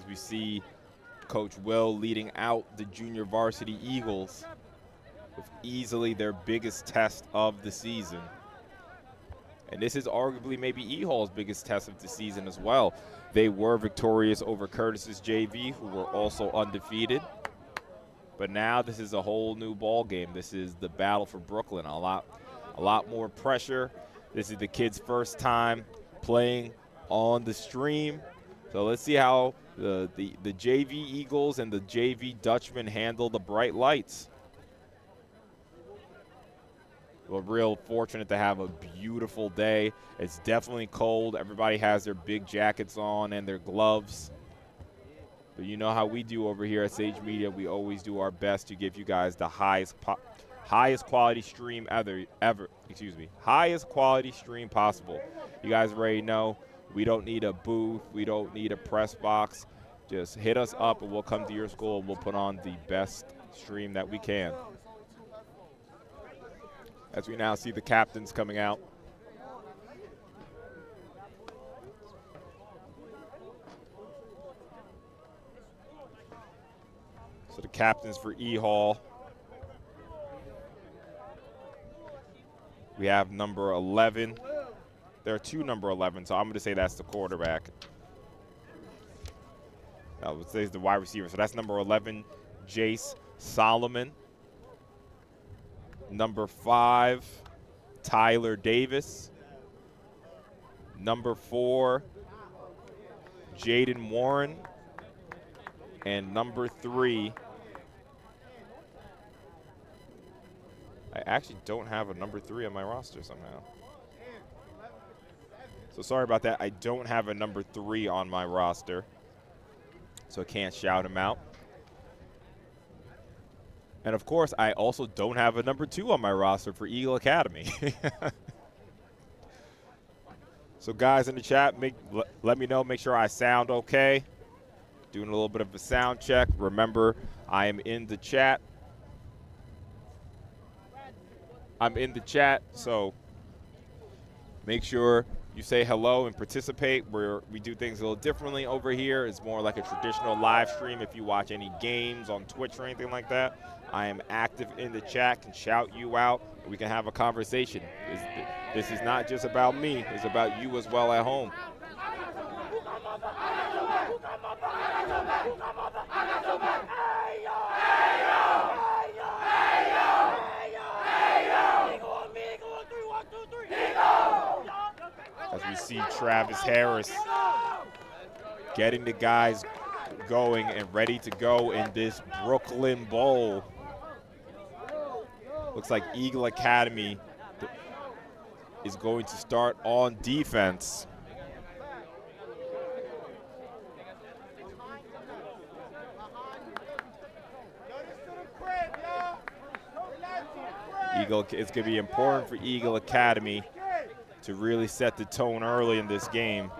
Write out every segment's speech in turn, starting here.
as we see Coach Will leading out the Junior Varsity Eagles with easily their biggest test of the season. And this is arguably maybe E-Hall's biggest test of the season as well. They were victorious over Curtis's JV, who were also undefeated. But now this is a whole new ball game. This is the battle for Brooklyn. A lot more pressure. This is the kids' first time playing on the stream. So let's see how the JV Eagles and the JV Dutchmen handle the bright lights. We're real fortunate to have a beautiful day. It's definitely cold. Everybody has their big jackets on and their gloves. But you know how we do over here at Sage Media. We always do our best to give you guys the highest quality stream highest quality stream possible. You guys already know we don't need a booth. We don't need a press box. Just hit us up and we'll come to your school and we'll put on the best stream that we can. As we now see the captains coming out. So the captains for E-Hall. We have number 11. There are two number 11, so I'm going to say that's the quarterback. Let's say it's the wide receiver. So that's number 11, Jace Solomon. Number 5, Tyler Davis. Number 4, Jaden Warren. And number 3, I actually don't have a number 3 on my roster somehow. So sorry about that. I don't have a number 3 on my roster, so I can't shout him out. And of course, I also don't have a number 2 on my roster for Eagle Academy. So guys in the chat, let me know, make sure I sound okay. Doing a little bit of a sound check. Remember, I am in the chat. I'm in the chat, so make sure you say hello and participate. We do things a little differently over here. It's more like a traditional live stream. If you watch any games on Twitch or anything like that, I am active in the chat, can shout you out, and we can have a conversation. This is not just about me. It's about you as well at home. As we see Travis Harris getting the guys going and ready to go in this Brooklyn Bowl. Looks like Eagle Academy is going to start on defense. It's going to be important for Eagle Academy to really set the tone early in this game.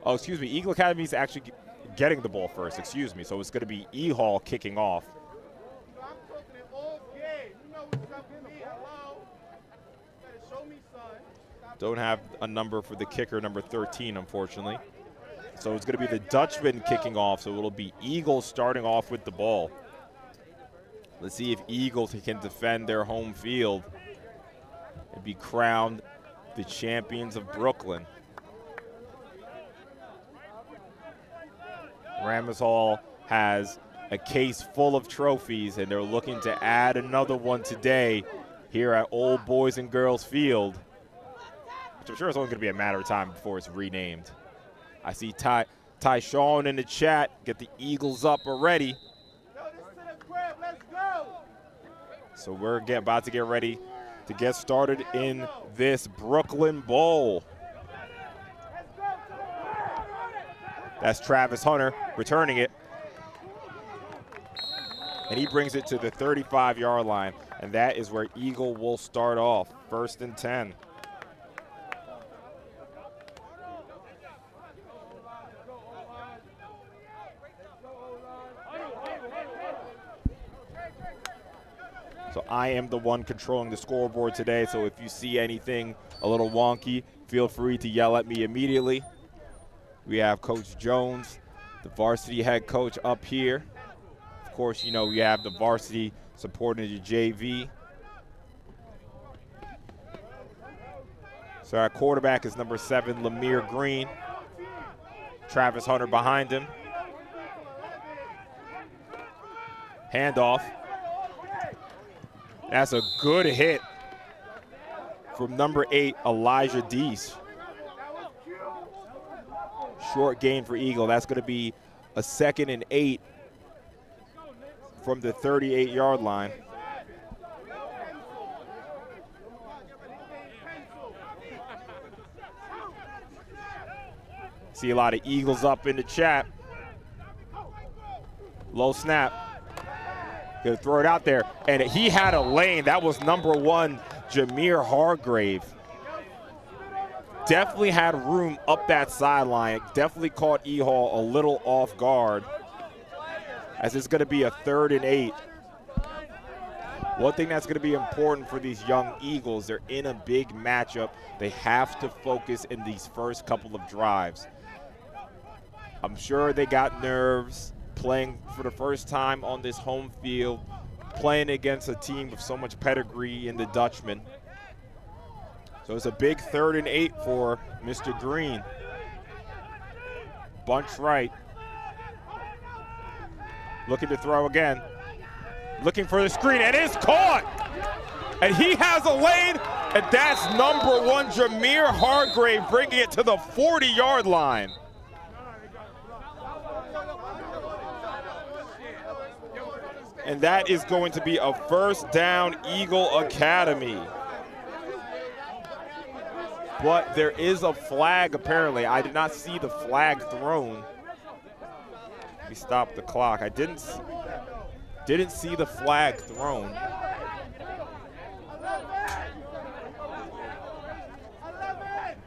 Oh, excuse me. Eagle Academy is actually getting the ball first. Excuse me. So it's going to be E-Hall kicking off. Don't have a number for the kicker, number 13, unfortunately. So it's going to be the Dutchman kicking off. So it'll be Eagles starting off with the ball. Let's see if Eagles can defend their home field and be crowned the champions of Brooklyn. Erasmus Hall has a case full of trophies, and they're looking to add another one today here at Old Boys and Girls Field, which I'm sure it's only going to be a matter of time before it's renamed. I see Tyshawn in the chat. Get the Eagles up already. So we're about to get ready to get started in this Brooklyn Bowl. That's Travis Hunter returning it. And he brings it to the 35-yard line. And that is where Eagle will start off, 1st and 10. So I am the one controlling the scoreboard today, so if you see anything a little wonky, feel free to yell at me immediately. We have Coach Jones, the varsity head coach, up here. Of course, you know, we have the varsity supporting the JV. So our quarterback is number 7, Lemire Green. Travis Hunter behind him. Handoff. That's a good hit from number 8, Elijah Deese. Short gain for Eagle. That's going to be a 2nd and 8 from the 38-yard line. See a lot of Eagles up in the chat. Low snap. Gonna throw it out there. And he had a lane. That was number 1, Jameer Hargrave. Definitely had room up that sideline. Definitely caught E-Hall a little off guard, as it's gonna be a 3rd and 8. One thing that's gonna be important for these young Eagles, they're in a big matchup. They have to focus in these first couple of drives. I'm sure they got nerves playing for the first time on this home field, playing against a team with so much pedigree in the Dutchman. So it's a big 3rd and 8 for Mr. Green. Bunch right. Looking to throw again. Looking for the screen, and it's caught! And he has a lane, and that's number 1, Jameer Hargrave, bringing it to the 40-yard line. And that is going to be a 1st down, Eagle Academy. But there is a flag, apparently. I did not see the flag thrown. Let me stop the clock. I didn't see the flag thrown.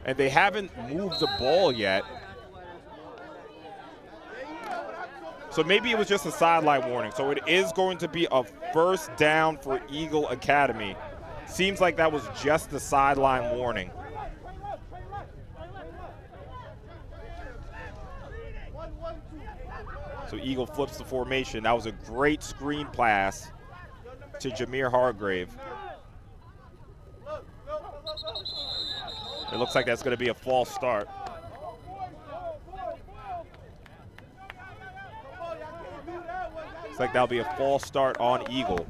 And they haven't moved the ball yet. So maybe it was just a sideline warning. So it is going to be a 1st down for Eagle Academy. Seems like that was just the sideline warning. So Eagle flips the formation. That was a great screen pass to Jameer Hargrave. It looks like that's going to be a false start. Looks like that'll be a false start on Eagle.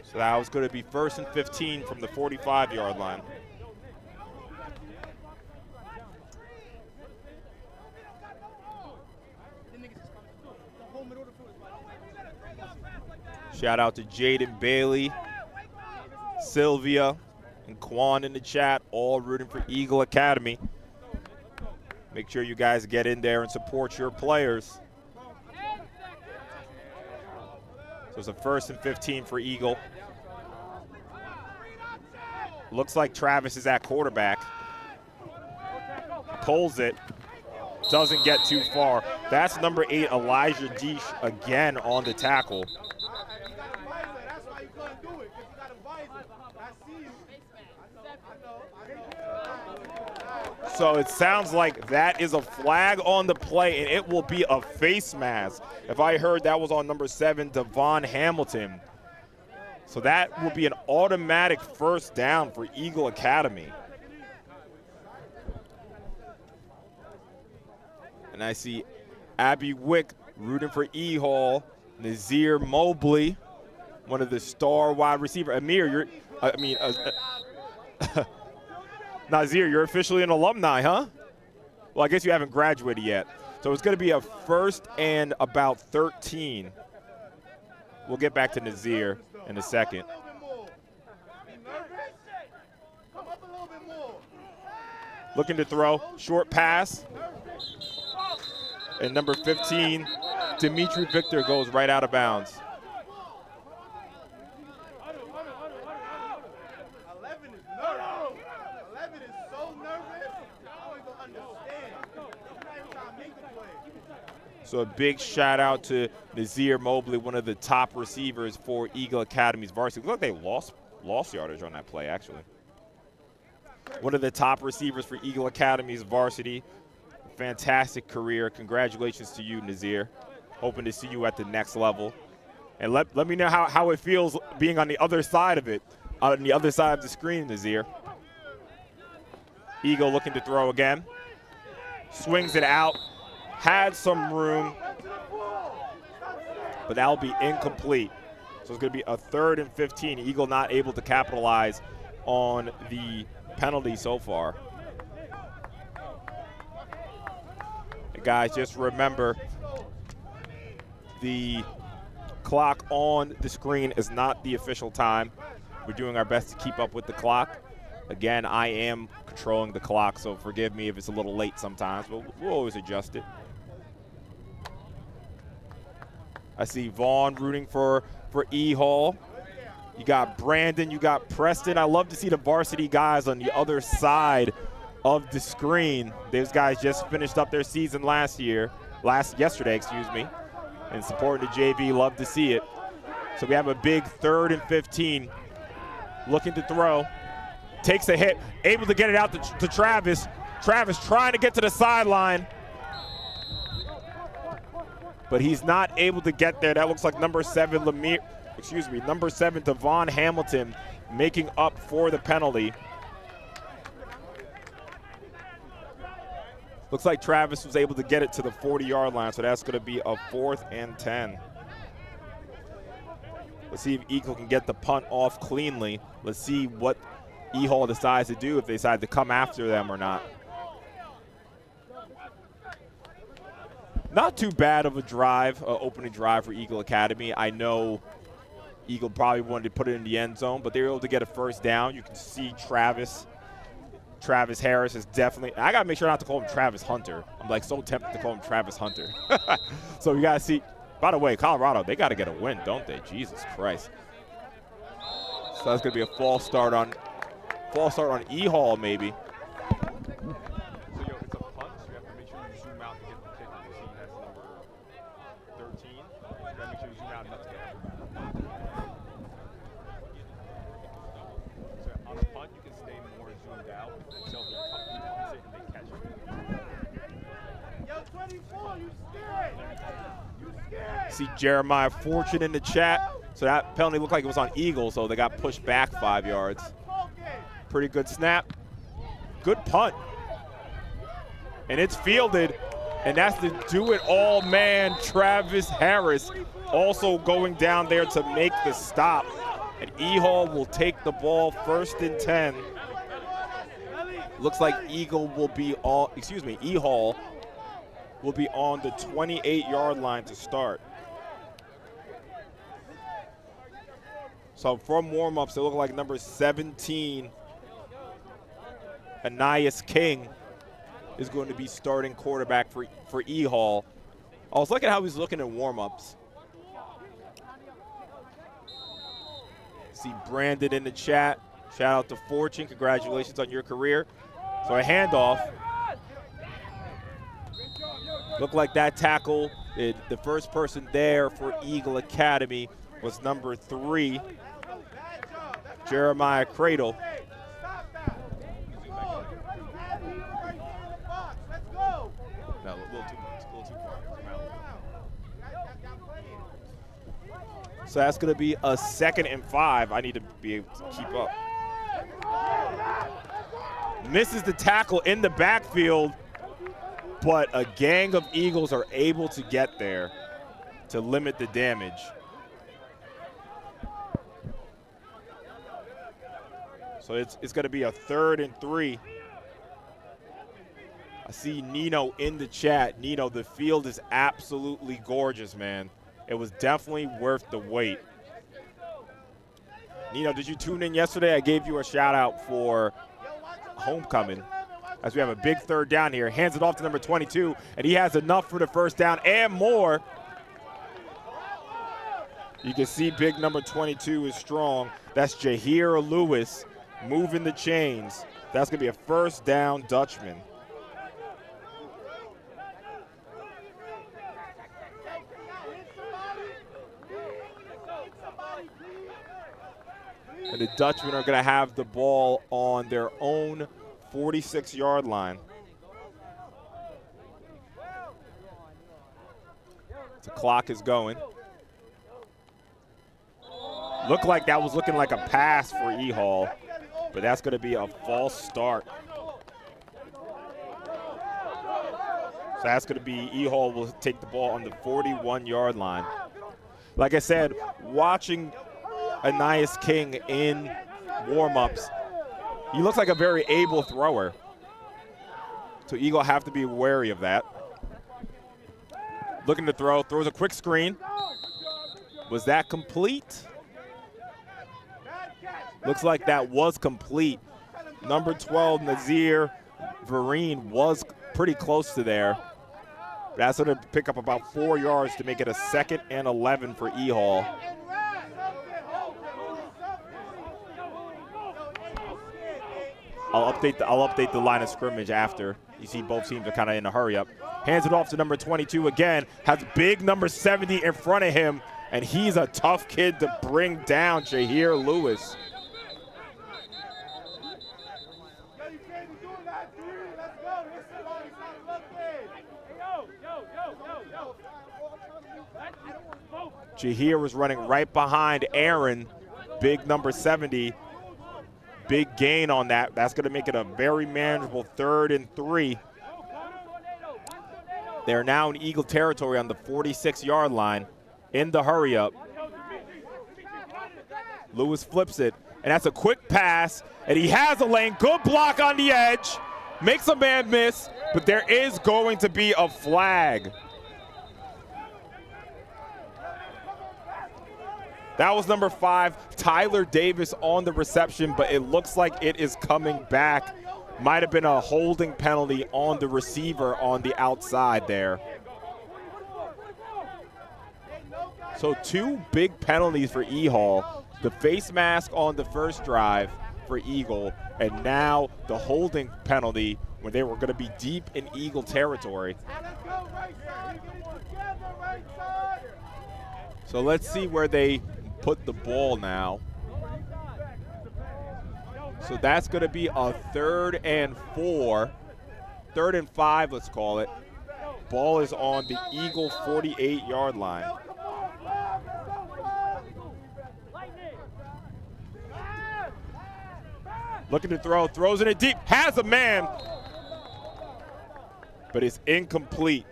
So that was going to be 1st and 15 from the 45-yard line. Shout out to Jaden Bailey, Sylvia, and Quan in the chat, all rooting for Eagle Academy. Make sure you guys get in there and support your players. So it's a 1st and 15 for Eagle. Looks like Travis is at quarterback. Pulls it. Doesn't get too far. That's number 8, Elijah Deesh, again on the tackle. So it sounds like that is a flag on the play, and it will be a face mask. If I heard that was on number 7, Devon Hamilton. So that will be an automatic 1st down for Eagle Academy. And I see Abby Wick rooting for E-Hall, Nazir Mobley, one of the star wide receiver. Amir, Nazir, you're officially an alumni, huh? Well, I guess you haven't graduated yet. So it's going to be a 1st and about 13. We'll get back to Nazir in a second. Looking to throw, short pass. And number 15, Dimitri Victor, goes right out of bounds. So a big shout out to Nazir Mobley, one of the top receivers for Eagle Academy's varsity. Look, they lost yardage on that play, actually. One of the top receivers for Eagle Academy's varsity. Fantastic career. Congratulations to you, Nazir. Hoping to see you at the next level. And let me know how it feels being on the other side of it, on the other side of the screen, Nazir. Eagle looking to throw again. Swings it out. Had some room, but that'll be incomplete. So it's going to be a 3rd and 15. Eagle not able to capitalize on the penalty so far. And guys, just remember the clock on the screen is not the official time. We're doing our best to keep up with the clock. Again, I am controlling the clock, so forgive me if it's a little late sometimes, but we'll always adjust it. I see Vaughn rooting for E. Hall. You got Brandon, you got Preston. I love to see the varsity guys on the other side of the screen. Those guys just finished up their season yesterday, and supporting the JV. Love to see it. So we have a big 3rd and 15. Looking to throw. Takes a hit, able to get it out to Travis. Travis trying to get to the sideline, but he's not able to get there. That looks like number 7, number 7, Devon Hamilton, making up for the penalty. Looks like Travis was able to get it to the 40-yard line, so that's going to be a 4th and 10. Let's see if Eagle can get the punt off cleanly. Let's see what E. Hall decides to do, if they decide to come after them or not. Not too bad of a drive, opening drive for Eagle Academy. I know Eagle probably wanted to put it in the end zone, but they were able to get a 1st down. You can see Travis Harris is definitely – I got to make sure not to call him Travis Hunter. I'm like so tempted to call him Travis Hunter. So we got to see – by the way, Colorado, they got to get a win, don't they? Jesus Christ. So that's going to be a false start on E. Hall, maybe. So, it's a punt, so you have to make sure you zoom out to get the kicker. You see that's number 13. You got to make sure you zoom out enough to get it. So on the punt, you can stay more zoomed out until he comes in and they catch it. Yo, 24, you scared? You scared? See Jeremiah Fortune in the chat. So that penalty looked like it was on Eagle, so they got pushed back 5 yards. Pretty good snap. Good punt. And it's fielded, and that's the do-it-all man, Travis Harris, also going down there to make the stop. And E. Hall will take the ball 1st and 10. Looks like E. Hall will be on the 28-yard line to start. So from warm-ups, it looked like number 17, Anais King, is going to be starting quarterback for E. Hall. I was looking at how he's looking in warm-ups. See Brandon in the chat. Shout out to Fortune. Congratulations on your career. So a handoff. Looked like that tackle, the first person there for Eagle Academy was number 3, Jeremiah Cradle. No, a little too far. So that's going to be a 2nd and 5. I need to be able to keep up. Misses the tackle in the backfield, but a gang of Eagles are able to get there to limit the damage. So it's going to be a 3rd and 3. I see Nino in the chat. Nino, the field is absolutely gorgeous, man. It was definitely worth the wait. Nino, did you tune in yesterday? I gave you a shout out for homecoming. As we have a big 3rd down here. Hands it off to number 22, and he has enough for the 1st down and more. You can see big number 22 is strong. That's Jahir Lewis moving the chains. That's going to be a 1st down Dutchman. And the Dutchmen are going to have the ball on their own 46-yard line. The clock is going. Looked like that was looking like a pass for E-Hall, but that's going to be a false start. So that's going to be E-Hall will take the ball on the 41-yard line. Like I said, watching Anais King in warm-ups, he looks like a very able thrower. So Eagle have to be wary of that. Looking to throw, throws a quick screen. Was that complete? Looks like that was complete. Number 12, Nazir Vereen, was pretty close to there. That's going to pick up about 4 yards to make it a 2nd and 11 for E-Hall. I'll update the line of scrimmage after. You see both teams are kind of in a hurry up. Hands it off to number 22 again. Has big number 70 in front of him, and he's a tough kid to bring down, Jahir Lewis. Jahir was running right behind Aaron, big number 70. Big gain on that. That's going to make it a very manageable 3rd and 3. They're now in Eagle territory on the 46-yard line in the hurry up. Lewis flips it, and that's a quick pass, and he has a lane. Good block on the edge. Makes a man miss, but there is going to be a flag. That was number 5, Tyler Davis, on the reception, but it looks like it is coming back. Might have been a holding penalty on the receiver on the outside there. So 2 big penalties for E-Hall. The face mask on the first drive for Eagle, and now the holding penalty when they were going to be deep in Eagle territory. So let's see where they put the ball now. So that's going to be a 3rd and 4, 3rd and 5, let's call it. Ball is on the Eagle 48-yard line. Looking to throw, throws it in deep, has a man, but it's incomplete.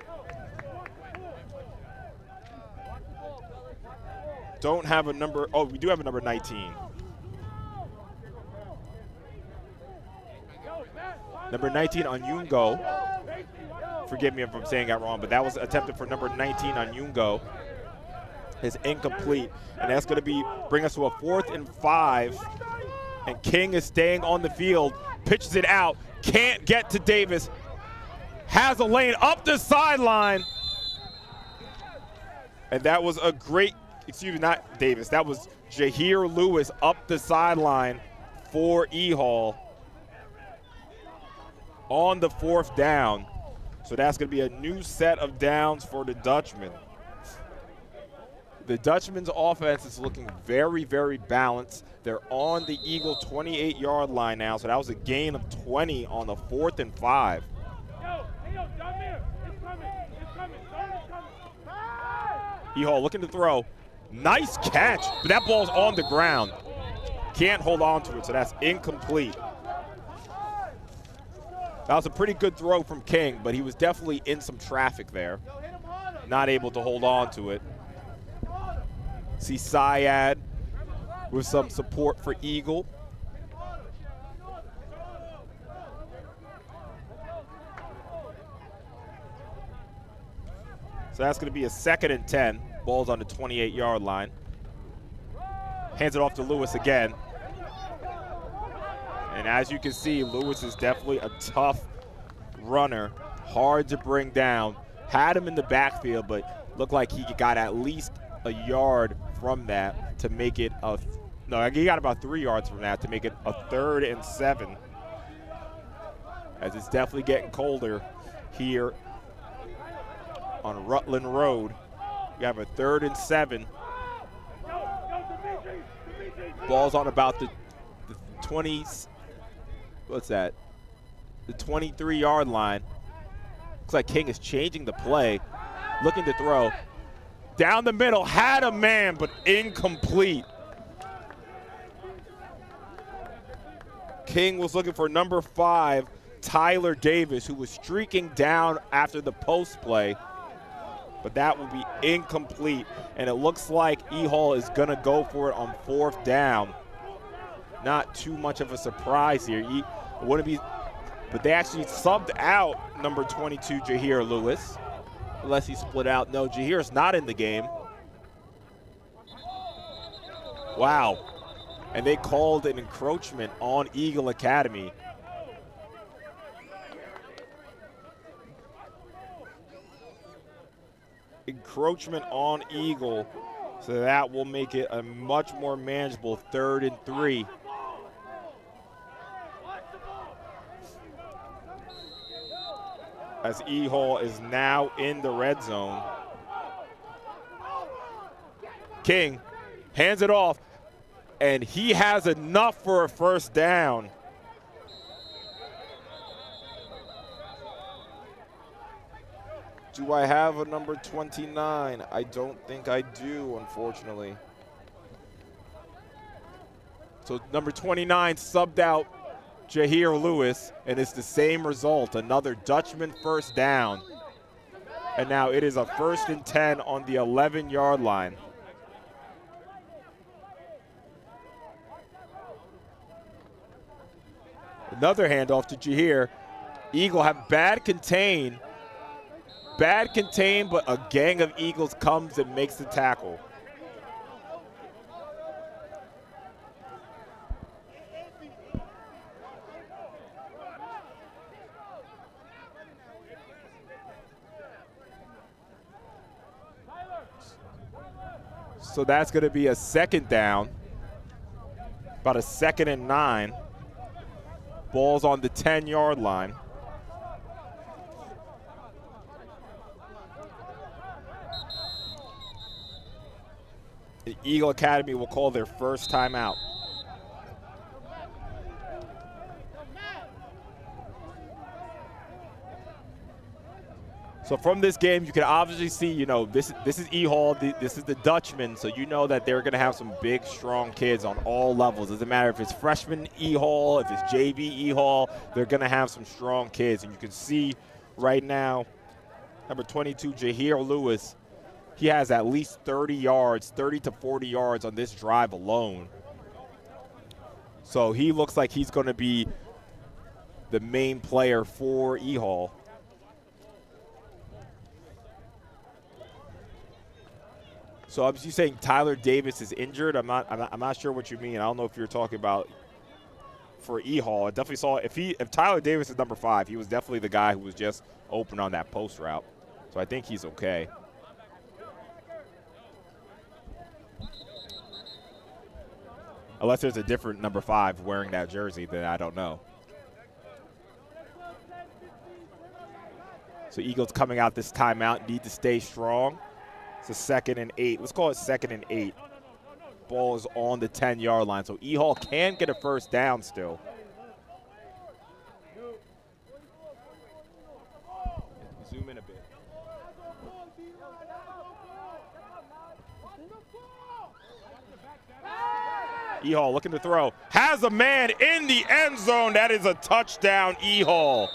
Don't have a number, oh, we do have a number 19. Number 19 on Yungo. Forgive me if I'm saying that wrong, but that was attempted for number 19 on Yungo. Is incomplete, and that's going to bring us to a 4th and 5. And King is staying on the field, pitches it out, can't get to Davis. Has a lane up the sideline. And that was a great, excuse me, not Davis, that was Jahir Lewis up the sideline for E-Hall on the 4th down. So that's going to be a new set of downs for the Dutchman. The Dutchman's offense is looking very, very balanced. They're on the Eagle 28-yard line now, so that was a gain of 20 on the 4th and 5. E-Hall looking to throw. Nice catch, but that ball's on the ground. Can't hold on to it, so that's incomplete. That was a pretty good throw from King, but he was definitely in some traffic there. Not able to hold on to it. See Syed with some support for Eagle. So that's going to be a 2nd and 10. Ball's on the 28-yard line. Hands it off to Lewis again. And as you can see, Lewis is definitely a tough runner, hard to bring down. Had him in the backfield, but looked like he got at least a yard from that to make it a, no, he got about 3 yards from that to make it a 3rd and 7. As it's definitely getting colder here on Rutland Road. We have a 3rd and 7. Ball's on about the what's that? The 23-yard line. Looks like King is changing the play, looking to throw. Down the middle, had a man, but incomplete. King was looking for number 5, Tyler Davis, who was streaking down after the post play, but that will be incomplete, and it looks like E-Hall is going to go for it on 4th down. Not too much of a surprise here. But they actually subbed out number 22, Jahir Lewis, unless he split out. No, Jahir's not in the game. Wow. And they called an encroachment on Eagle Academy. Encroachment on Eagle, so that will make it a much more manageable 3rd and 3. As E-Hall is now in the red zone. King hands it off, and he has enough for a 1st down. Do I have a number 29? I don't think I do, unfortunately. So number 29 subbed out Jahir Lewis, and it's the same result, another Dutchman 1st down. And now it is a 1st and 10 on the 11-yard line. Another handoff to Jahir. Eagle have bad contain, but a gang of Eagles comes and makes the tackle. So that's going to be a 2nd down, about a 2nd and 9. Ball's on the 10-yard line. The Eagle Academy will call their 1st timeout. So from this game, you can obviously see, this is E-Hall, this is the Dutchman, so you know that they're going to have some big, strong kids on all levels. Doesn't matter if it's freshman E-Hall, if it's JV E-Hall, they're going to have some strong kids. And you can see right now, number 22, Jahir Lewis, he has at least 30 to 40 yards on this drive alone. So he looks like he's going to be the main player for E-Hall. So you saying Tyler Davis is injured? I'm not sure what you mean. I don't know if you're talking about for E-Hall. I definitely saw if Tyler Davis is number 5, he was definitely the guy who was just open on that post route. So I think he's okay. Unless there's a different number 5 wearing that jersey, then I don't know. So Eagles coming out this timeout, need to stay strong. It's a 2nd and 8. Let's call it 2nd and 8. Ball is on the 10-yard line, so E-Hall can get a 1st down still. Zoom in a bit. E-Hall looking to throw. Has a man in the end zone. That is a touchdown, E-Hall.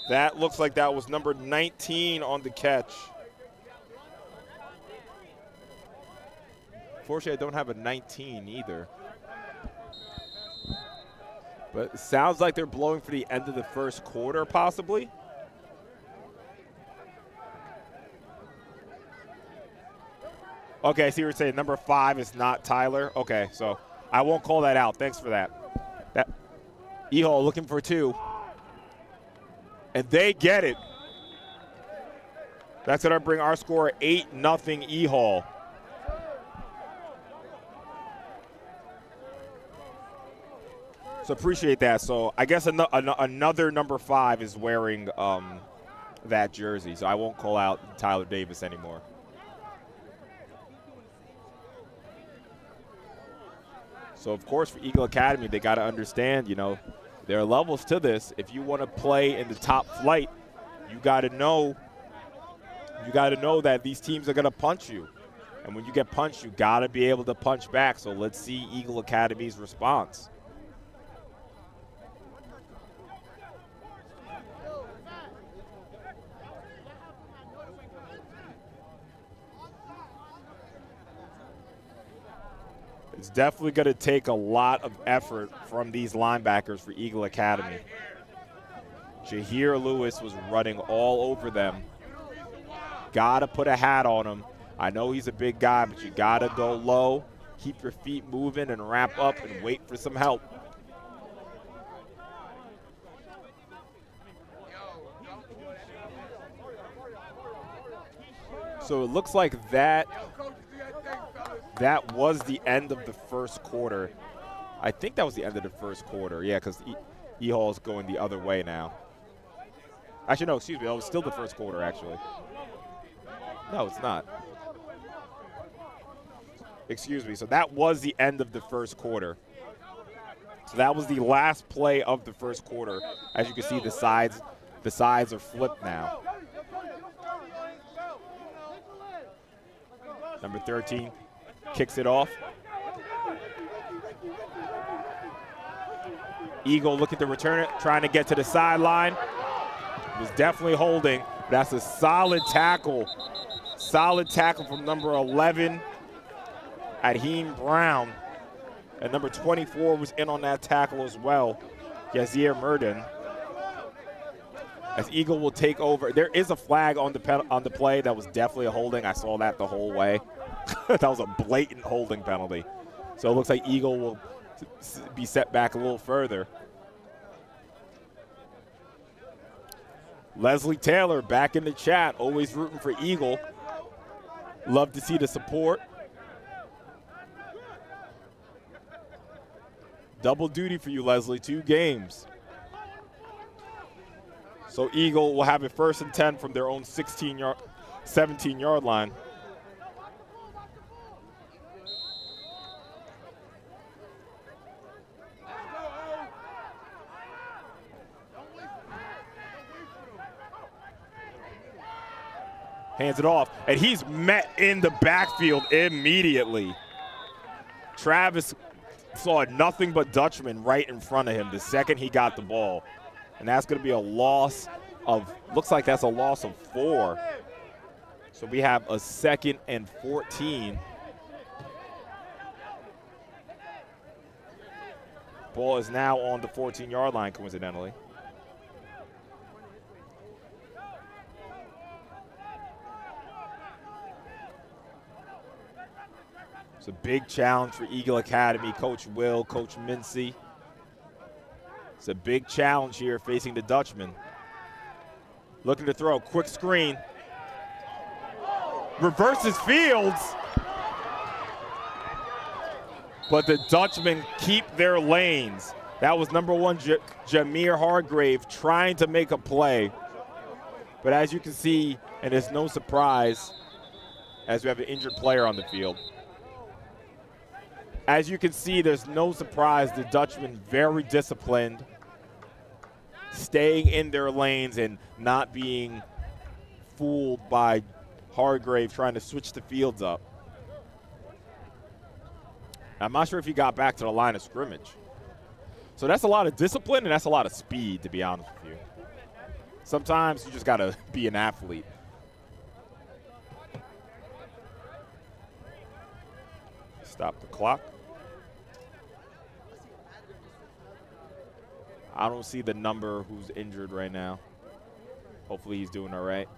That looks like that was number 19 on the catch. Fortunately, I don't have a 19 either. But it sounds like they're blowing for the end of the 1st quarter, possibly. Okay, I see what you're saying. Number 5 is not Tyler. Okay, so I won't call that out. Thanks for that. E-Hall looking for 2. And they get it. That's going to bring our score 8-0 E-Hall. So appreciate that. So I guess another number 5 is wearing that jersey. So I won't call out Tyler Davis anymore. So, of course, for Eagle Academy, they got to understand, there are levels to this. If you want to play in the top flight, you got to know that these teams are going to punch you. And when you get punched, you got to be able to punch back. So let's see Eagle Academy's response. It's definitely going to take a lot of effort from these linebackers for Eagle Academy. Jahir Lewis was running all over them. Got to put a hat on him. I know he's a big guy, but you got to go low, keep your feet moving, and wrap up and wait for some help. So it looks like that was the end of the first quarter. I think that was the end of the first quarter. Yeah, because E-Hall's going the other way now. Actually, no, excuse me. It was still the first quarter, actually. No, it's not. Excuse me. So that was the end of the first quarter. So that was the last play of the first quarter. As you can see, the sides are flipped now. Number 13 kicks it off. Eagle looking to return it, trying to get to the sideline. Was definitely holding. But that's a solid tackle. Solid tackle from number 11, Adheem Brown. And number 24 was in on that tackle as well, Yazir Murden. As Eagle will take over. There is a flag on the play. That was definitely a holding. I saw that the whole way. That was a blatant holding penalty. So it looks like Eagle will be set back a little further. Leslie Taylor back in the chat, always rooting for Eagle. Love to see the support. Double duty for you, Leslie, 2 games. So Eagle will have it 1st and 10 from their own 17-yard line. Hands it off, and he's met in the backfield immediately. Travis saw nothing but Dutchman right in front of him the second he got the ball. And that's going to be a loss of, looks like that's a loss of 4. So we have a 2nd and 14. Ball is now on the 14-yard line, coincidentally. It's a big challenge for Eagle Academy. Coach Will, Coach Mincy. It's a big challenge here facing the Dutchman. Looking to throw, quick screen. Reverses Fields. But the Dutchmen keep their lanes. That was number 1, Jameer Hargrave, trying to make a play. But as you can see, and it's no surprise, as we have an injured player on the field. As you can see, there's no surprise, the Dutchmen very disciplined, staying in their lanes and not being fooled by Hargrave trying to switch the fields up. I'm not sure if he got back to the line of scrimmage. So that's a lot of discipline and that's a lot of speed, to be honest with you. Sometimes you just got to be an athlete. Stop the clock. I don't see the number who's injured right now. Hopefully he's doing all right.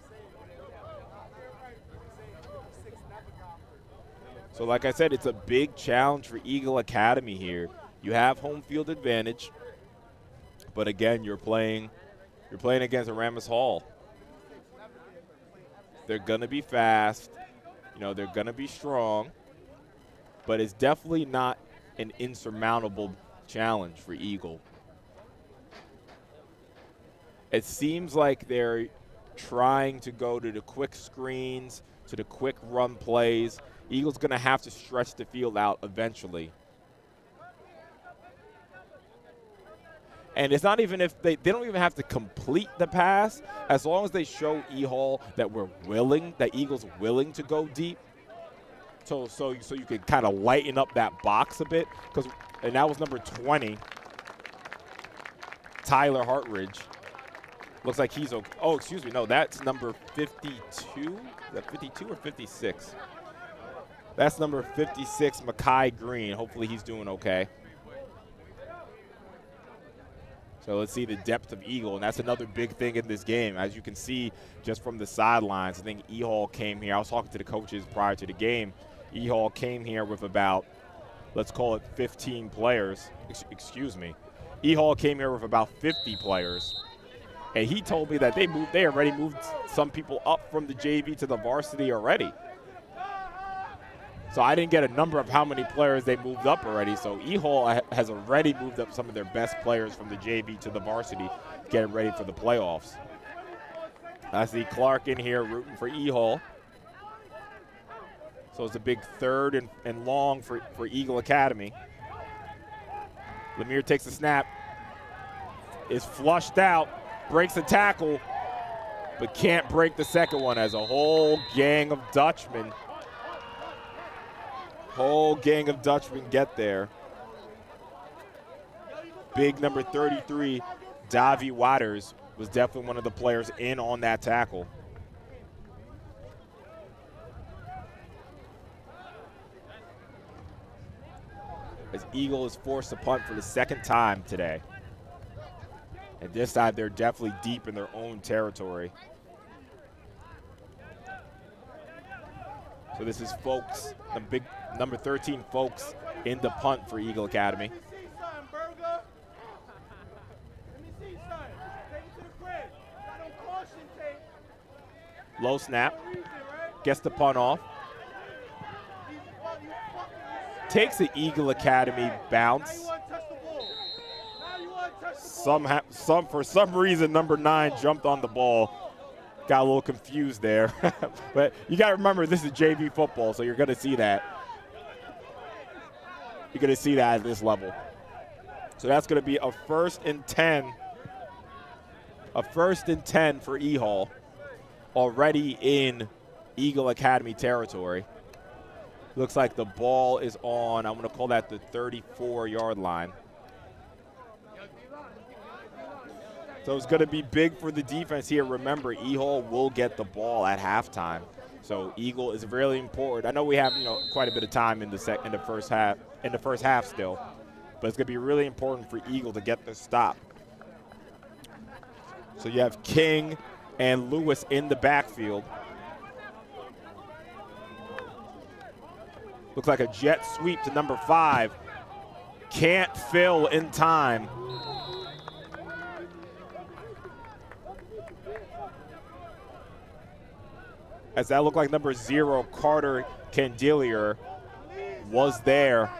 So like I said, it's a big challenge for Eagle Academy here. You have home field advantage, but again, you're playing against Erasmus Hall. They're going to be fast. They're going to be strong, but it's definitely not an insurmountable challenge for Eagle. It seems like they're trying to go to the quick screens, to the quick run plays. Eagle's going to have to stretch the field out eventually. And it's not even if they don't even have to complete the pass, as long as they show E-Hall that that Eagles willing to go deep. So you can kind of lighten up that box a bit. And that was number 20, Tyler Hartridge. Looks like he's okay. Oh, excuse me. No, that's number 52. Is that 52 or 56? That's number 56, Makai Green. Hopefully he's doing okay. So let's see the depth of Eagle, and that's another big thing in this game. As you can see just from the sidelines, I think E-Hall came here. I was talking to the coaches prior to the game. E-Hall came here with about, let's call it 15 players. Excuse me. E-Hall came here with about 50 players. And he told me that they already moved some people up from the JV to the varsity already. So I didn't get a number of how many players they moved up already. So E-Hall has already moved up some of their best players from the JV to the varsity, getting ready for the playoffs. I see Clark in here rooting for E-Hall. So it's a big 3rd and long for Eagle Academy. Lemire takes a snap, is flushed out, breaks a tackle, but can't break the second one as a whole gang of Dutchmen get there. Big number 33, Davi Waters, was definitely one of the players in on that tackle. As Eagle is forced to punt for the 2nd time today. And this time they're definitely deep in their own territory. So this is Folks, the big number 13 Folks in the punt for Eagle Academy. Low snap, gets the punt off. Takes the Eagle Academy bounce. For some reason, number 9 jumped on the ball. Got a little confused there. But you got to remember, this is JV football, so you're going to see that. You're going to see that at this level. So that's going to be a 1st and 10. A 1st and 10 for E-Hall, already in Eagle Academy territory. Looks like the ball is on, I'm going to call that the 34-yard line. So it's going to be big for the defense here. Remember, E-Hall will get the ball at halftime. So Eagle is really important. I know we have quite a bit of time in the first half still, but it's going to be really important for Eagle to get the stop. So you have King and Lewis in the backfield. Looks like a jet sweep to number 5. Can't fill in time. As that looked like number 0, Carter Candelier, was there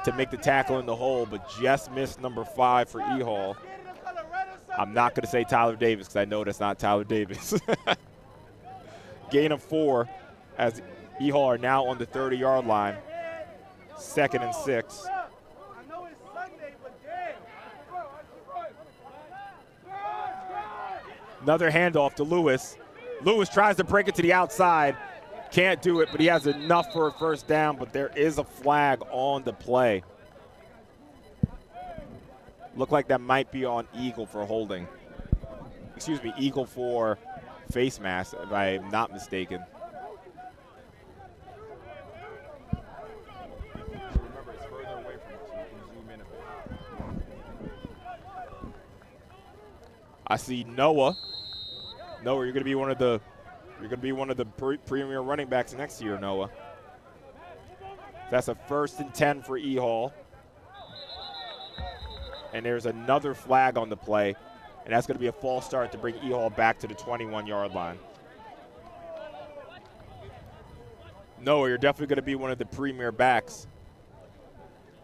to make the tackle in the hole, but just missed number 5 for E-Hall. I'm not going to say Tyler Davis because I know that's not Tyler Davis. Gain of 4 as E-Hall are now on the 30-yard line. 2nd and 6. Another handoff to Lewis. Lewis tries to break it to the outside. Can't do it, but he has enough for a 1st down, but there is a flag on the play. Look like that might be on Eagle for holding. Excuse me, Eagle for face mask, if I'm not mistaken. Remember, it's further away from us, so you can zoom in a bit. I see Noah. Noah, you're going to be one of the premier running backs next year, Noah. That's a 1st and 10 for E-Hall. And there's another flag on the play, and that's going to be a false start to bring E-Hall back to the 21-yard line. Noah, you're definitely going to be one of the premier backs.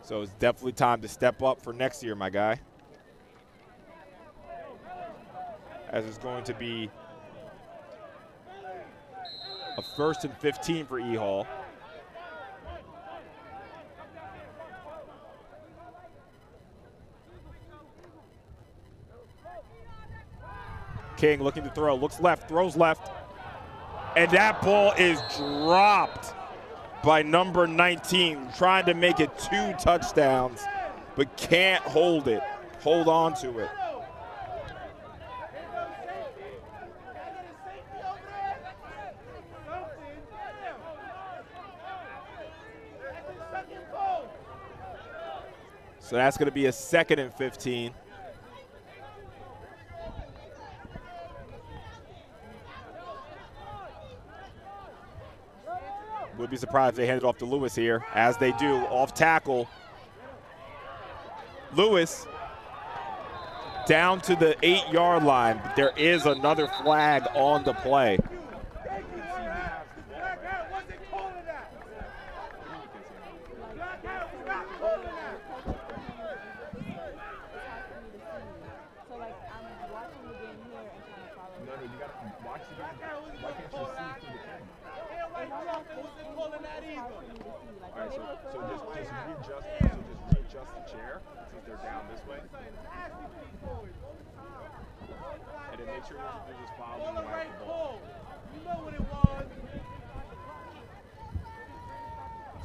So it's definitely time to step up for next year, my guy. As it's going to be a 1st and 15 for E-Hall. King looking to throw, looks left, throws left. And that ball is dropped by number 19, trying to make it 2 touchdowns, but can't hold it, hold on to it. So that's going to be a 2nd and 15. Would be surprised if they hand it off to Lewis here, as they do, off tackle. Lewis down to the 8-yard line, but there is another flag on the play.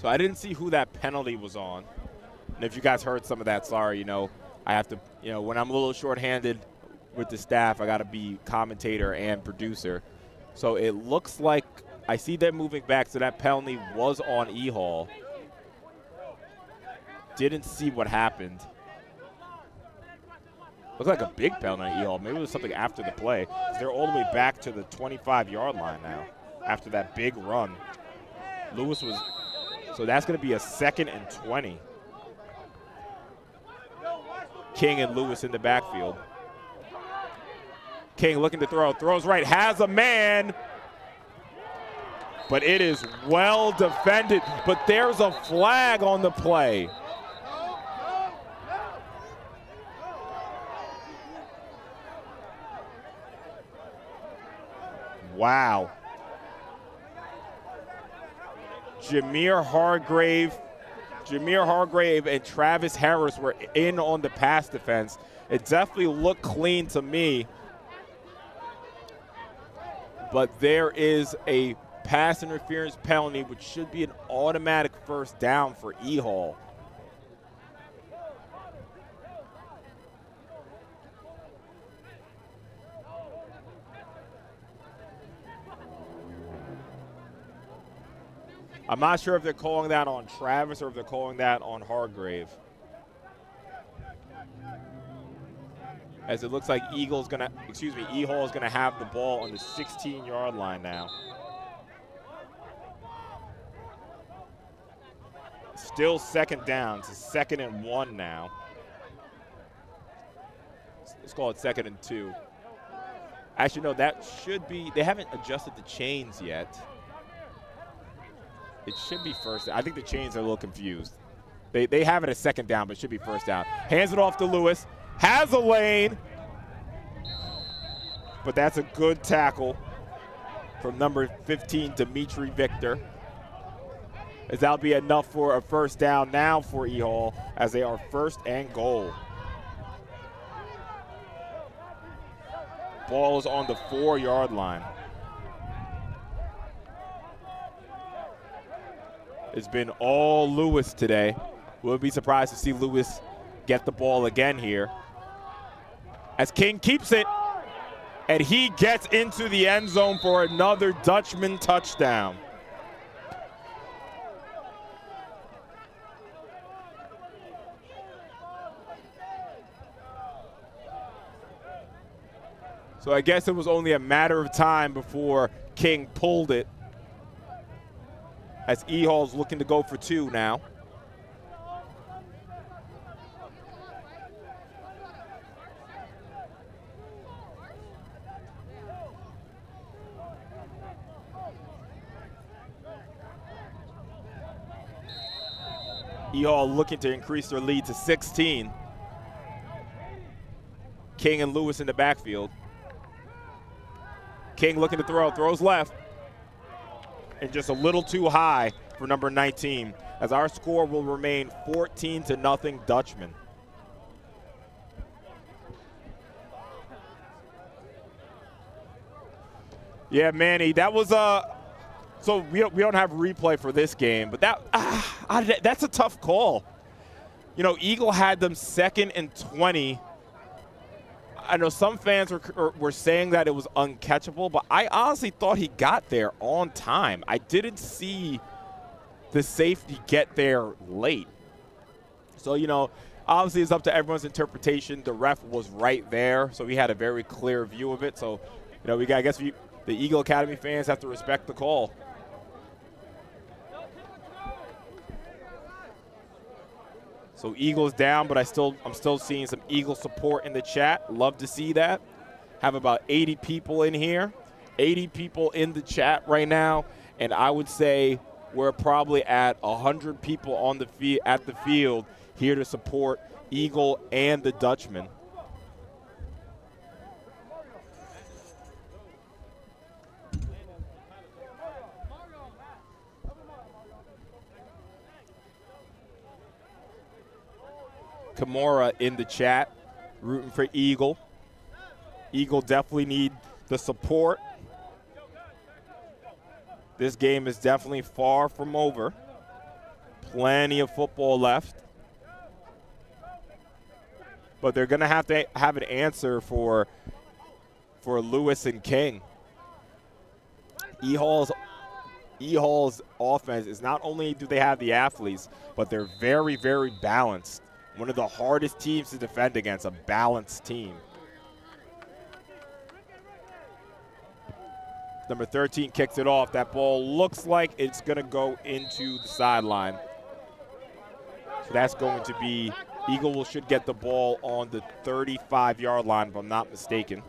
So I didn't see who that penalty was on. And if you guys heard some of that, sorry, I have to, when I'm a little shorthanded with the staff, I got to be commentator and producer. So it looks like I see them moving back, so that penalty was on E-Hall. Didn't see what happened. Looks like a big penalty on E-Hall. Maybe it was something after the play. They're all the way back to the 25-yard line now after that big run. Lewis was, so that's going to be a 2nd and 20. King and Lewis in the backfield. King looking to throw, throws right, has a man, but it is well defended, but there's a flag on the play. Wow. Junior Hargrave and Travis Harris were in on the pass defense. It definitely looked clean to me. But there is a pass interference penalty, which should be an automatic 1st down for E-Hall. I'm not sure if they're calling that on Travis or if they're calling that on Hargrave. As it looks like E-Hall is gonna have the ball on the 16-yard line now. Still 2nd down. It's a 2nd and 1 now. Let's call it 2nd and 2. Actually, no, that should be, they haven't adjusted the chains yet. It should be 1st down. I think the chains are a little confused. They have it as 2nd down, but it should be 1st down. Hands it off to Lewis. Has a lane. But that's a good tackle from number 15, Dimitri Victor. As that'll be enough for a 1st down now for E-Hall, as they are 1st and goal. Ball is on the 4-yard line. It's been all Lewis today. Wouldn't be surprised to see Lewis get the ball again here. As King keeps it, and he gets into the end zone for another Dutchman touchdown. So I guess it was only a matter of time before King pulled it, as E-Hall's looking to go for 2 now. E-Hall looking to increase their lead to 16. King and Lewis in the backfield. King looking to throw, throws left. And just a little too high for number 19, as our score will remain 14-0 Dutchman. Yeah, Manny, that was so we don't have replay for this game, but that's a tough call. You know, Eagle had them 2nd and 20. I know some fans were saying that it was uncatchable, but I honestly thought he got there on time. I didn't see the safety get there late. So, you know, obviously it's up to everyone's interpretation. The ref was right there, so we had a very clear view of it. So, you know, I guess the Eagle Academy fans have to respect the call. So Eagles down, but I'm still seeing some Eagle support in the chat. Love to see that. Have about 80 people in here, 80 people in the chat right now, and I would say we're probably at 100 people on at the field here to support Eagle and the Dutchman. Kimura in the chat, rooting for Eagle. Eagle definitely need the support. This game is definitely far from over. Plenty of football left. But they're going to have an answer for Lewis and King. E-Hall's offense is not only do they have the athletes, but they're very, very balanced. One of the hardest teams to defend against, a balanced team. Number 13 kicks it off. That ball looks like it's going to go into the sideline. So that's going to be, Eagle should get the ball on the 35-yard line, if I'm not mistaken.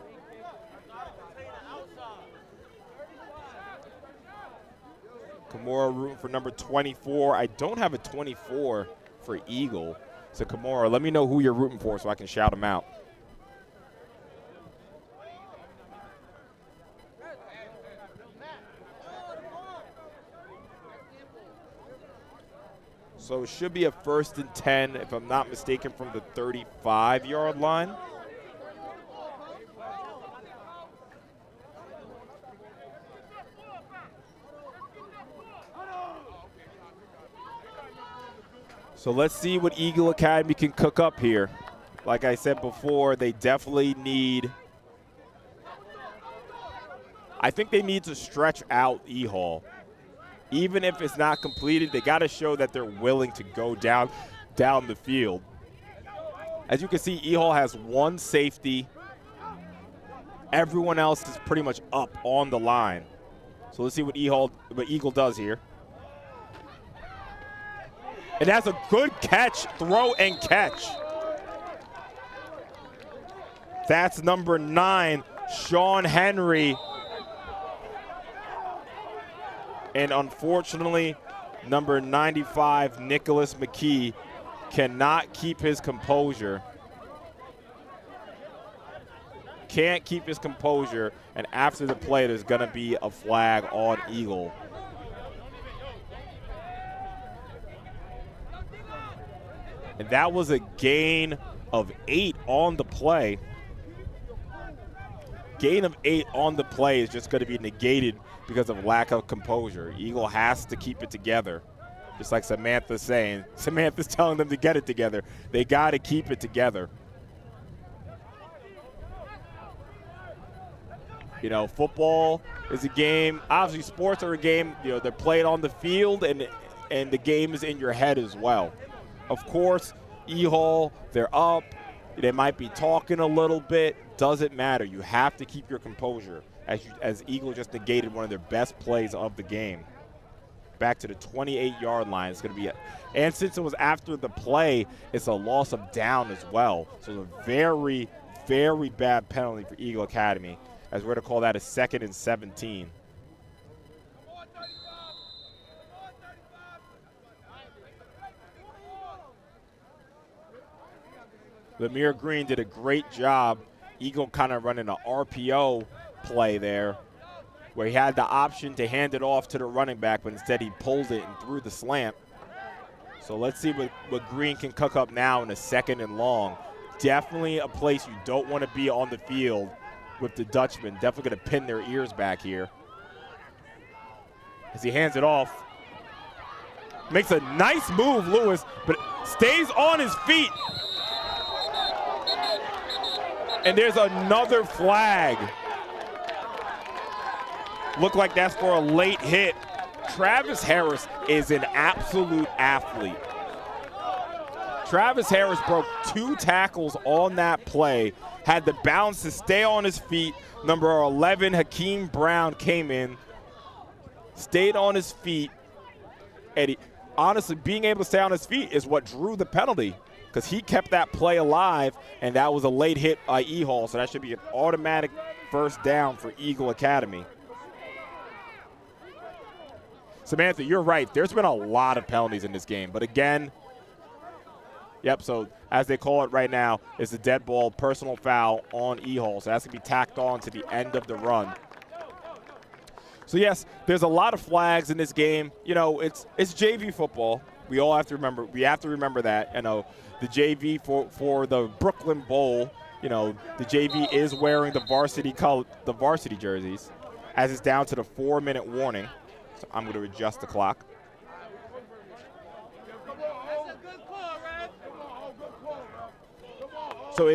Kimura rooting for number 24. I don't have a 24 for Eagle. So Kimura, let me know who you're rooting for so I can shout them out. So it should be a 1st and 10, if I'm not mistaken, from the 35-yard line. So let's see what Eagle Academy can cook up here. Like I said before, they definitely need, I think they need to stretch out E-Hall. Even if it's not completed, they got to show that they're willing to go down the field. As you can see, E-Hall has one safety. Everyone else is pretty much up on the line. So let's see what Eagle does here. And that's a good catch, throw and catch. That's number 9, Sean Henry. And unfortunately, number 95, Nicholas McKee, cannot keep his composure. Can't keep his composure, and after the play, there's going to be a flag on Eagle. And that was a gain of 8 on the play. Gain of 8 on the play is just going to be negated because of lack of composure. Eagle has to keep it together. Just like Samantha's saying. Samantha's telling them to get it together. They got to keep it together. You know, football is a game. Obviously, sports are a game. You know, they're played on the field, and the game is in your head as well. Of course, E-Hall, they're up. They might be talking a little bit. Doesn't matter. You have to keep your composure as Eagle just negated one of their best plays of the game. Back to the 28-yard line. It's going to be and since it was after the play, it's a loss of down as well. So it's a very, very bad penalty for Eagle Academy, as we're going to call that a 2nd and 17. Lemire Green did a great job. Eagle kind of running an RPO play there, where he had the option to hand it off to the running back, but instead he pulled it and threw the slant. So let's see what Green can cook up now in a 2nd and long. Definitely a place you don't want to be on the field with the Dutchman. Definitely going to pin their ears back here. As he hands it off. Makes a nice move, Lewis, but stays on his feet. And there's another flag. Looked like that's for a late hit. Travis Harris is an absolute athlete. Travis Harris broke 2 tackles on that play, had the balance to stay on his feet. Number 11, Hakeem Brown, came in, stayed on his feet, and honestly, being able to stay on his feet is what drew the penalty, because he kept that play alive, and that was a late hit by E-Hall, so that should be an automatic first down for Eagle Academy. Samantha, you're right. There's been a lot of penalties in this game, but again, yep, so as they call it right now, is the dead ball personal foul on E-Hall, so that's going to be tacked on to the end of the run. So yes, there's a lot of flags in this game. You know, it's JV football. We all have to remember. We have to remember that. You know, the JV for the Brooklyn Bowl. You know, the JV is wearing the varsity jerseys, as it's down to the 4-minute warning. So I'm going to adjust the clock. So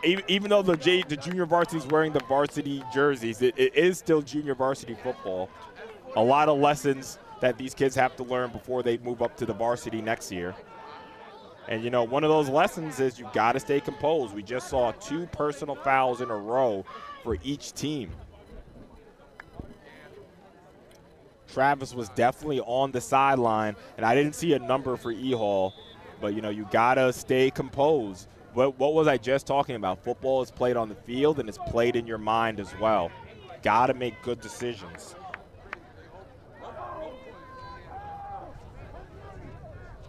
even though the junior varsity is wearing the varsity jerseys, it is still junior varsity football. A lot of lessons that these kids have to learn before they move up to the varsity next year. And, you know, one of those lessons is you got to stay composed. We just saw 2 personal fouls in a row for each team. Travis was definitely on the sideline, and I didn't see a number for E-Hall, but, you know, you got to stay composed. What was I just talking about? Football is played on the field, and it's played in your mind as well. Got to make good decisions.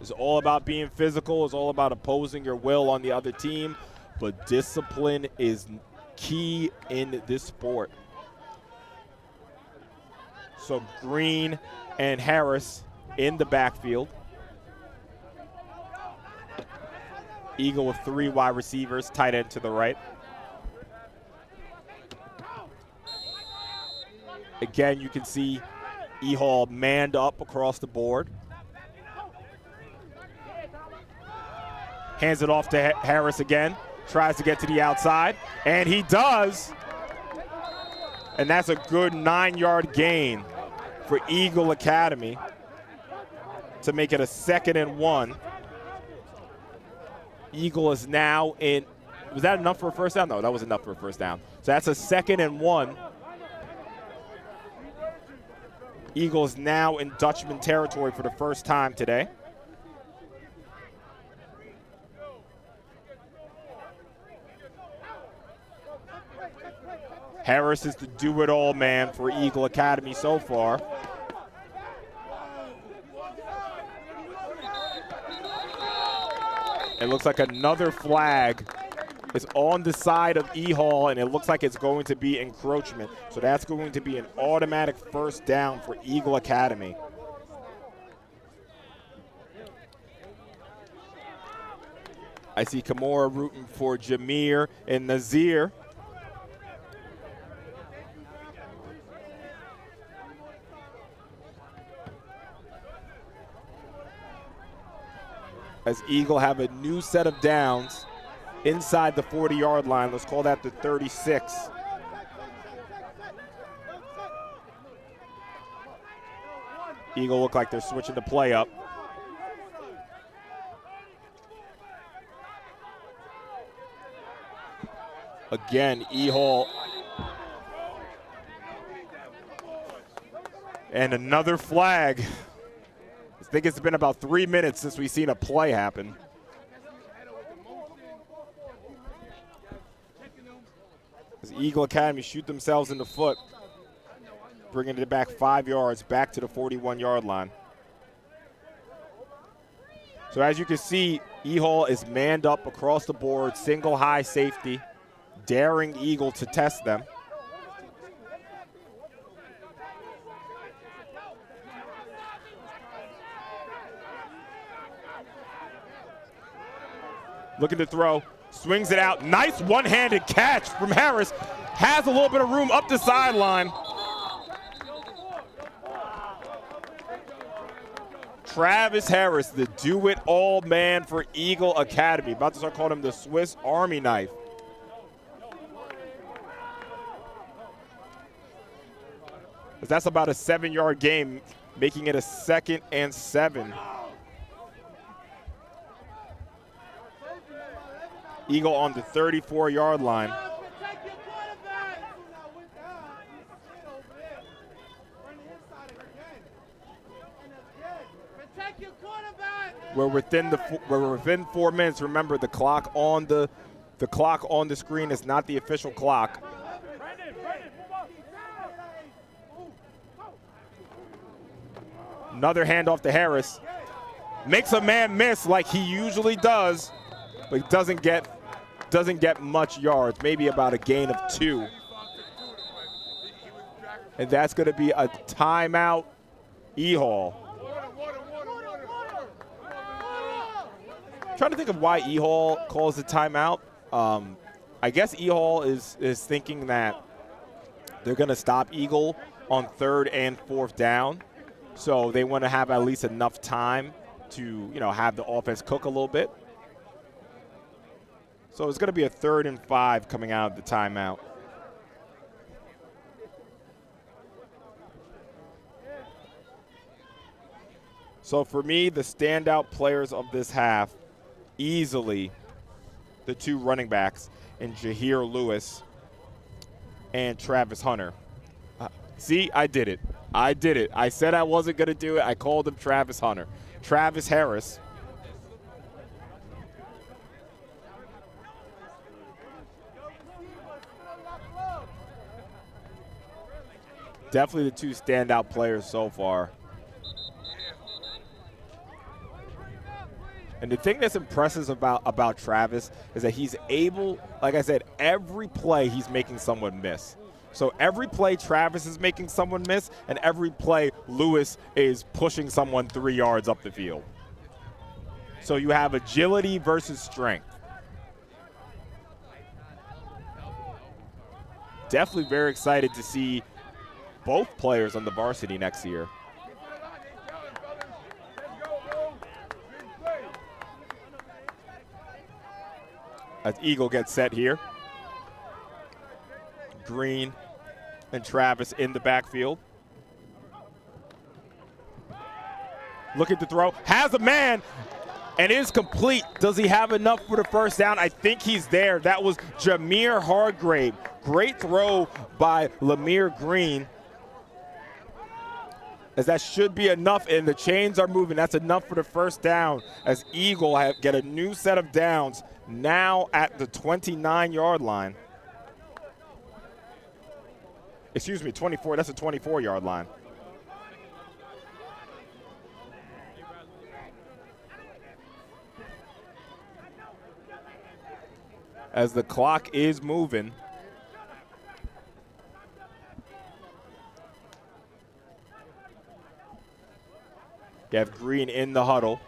It's all about being physical. It's all about opposing your will on the other team, but discipline is key in this sport. So Green and Harris in the backfield. Eagle with 3 wide receivers, tight end to the right. Again, you can see E-Hall manned up across the board. Hands it off to Harris again. Tries to get to the outside, and he does. And that's a good 9-yard gain for Eagle Academy to make it a 2nd and 1. Eagle is now in. Was that enough for a first down? No, that was enough for a first down. So that's a 2nd and 1. Eagle is now in Dutchman territory for the first time today. Harris is the do-it-all man for Eagle Academy so far. It looks like another flag is on the side of E-Hall, and it looks like it's going to be encroachment. So that's going to be an automatic first down for Eagle Academy. I see Kimura rooting for Jameer and Nazir. As Eagle have a new set of downs inside the 40-yard line. Let's call that the 36. Eagle look like they're switching the play up. Again, E-Hall. And another flag. I think it's been about 3 minutes since we've seen a play happen. As Eagle Academy shoot themselves in the foot, bringing it back 5 yards, back to the 41-yard line. So as you can see, E-Hall is manned up across the board, single high safety, daring Eagle to test them. Looking to throw, swings it out. Nice one-handed catch from Harris. has a little bit of room up the sideline. Travis Harris, the do-it-all man for Eagle Academy. About to start calling him the Swiss Army knife. That's about a 7-yard game, making it a 2nd and 7. Eagle on the 34-yard line. We're within 4 minutes. Remember, the clock on the screen is not the official clock. Another handoff to Harris. Makes a man miss like he usually does, but doesn't get much yards, maybe about a gain of 2. And that's going to be a timeout, E-Hall. Trying to think of why E-Hall calls the timeout. I guess E-Hall is thinking that they're going to stop Eagle on 3rd and 4th down. So they want to have at least enough time to, have the offense cook a little bit. So it's going to be a 3rd and 5 coming out of the timeout. So for me, the standout players of this half, easily the 2 running backs in Jahir Lewis and Travis Hunter. See, I did it. I said I wasn't going to do it. I called him Travis Hunter. Travis Harris. Definitely the 2 standout players so far. And the thing that's impressive about Travis is that he's able, like I said, every play he's making someone miss. So every play Travis is making someone miss, and every play Lewis is pushing someone 3 yards up the field. So you have agility versus strength. Definitely very excited to see both players on the varsity next year. As Eagle gets set here. Green and Travis in the backfield. Looking to throw, has a man, and is complete. Does he have enough for the first down? I think he's there. That was Jameer Hargrave. Great throw by Lemire Green. As that should be enough, and the chains are moving. That's enough for the first down as Eagle get a new set of downs now at the 29-yard line. Excuse me, 24. That's a 24-yard line. As the clock is moving. You have Green in the huddle.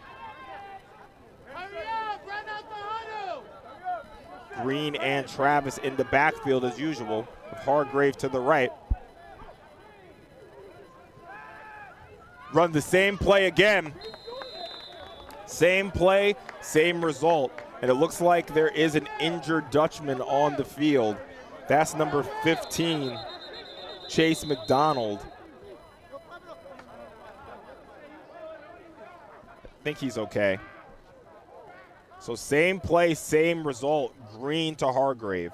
Green and Travis in the backfield as usual, with Hargrave to the right. Run the same play again. Same play, same result. And it looks like there is an injured Dutchman on the field. That's number 15, Chase McDonald. I think he's okay. So same play, same result. Green to Hargrave.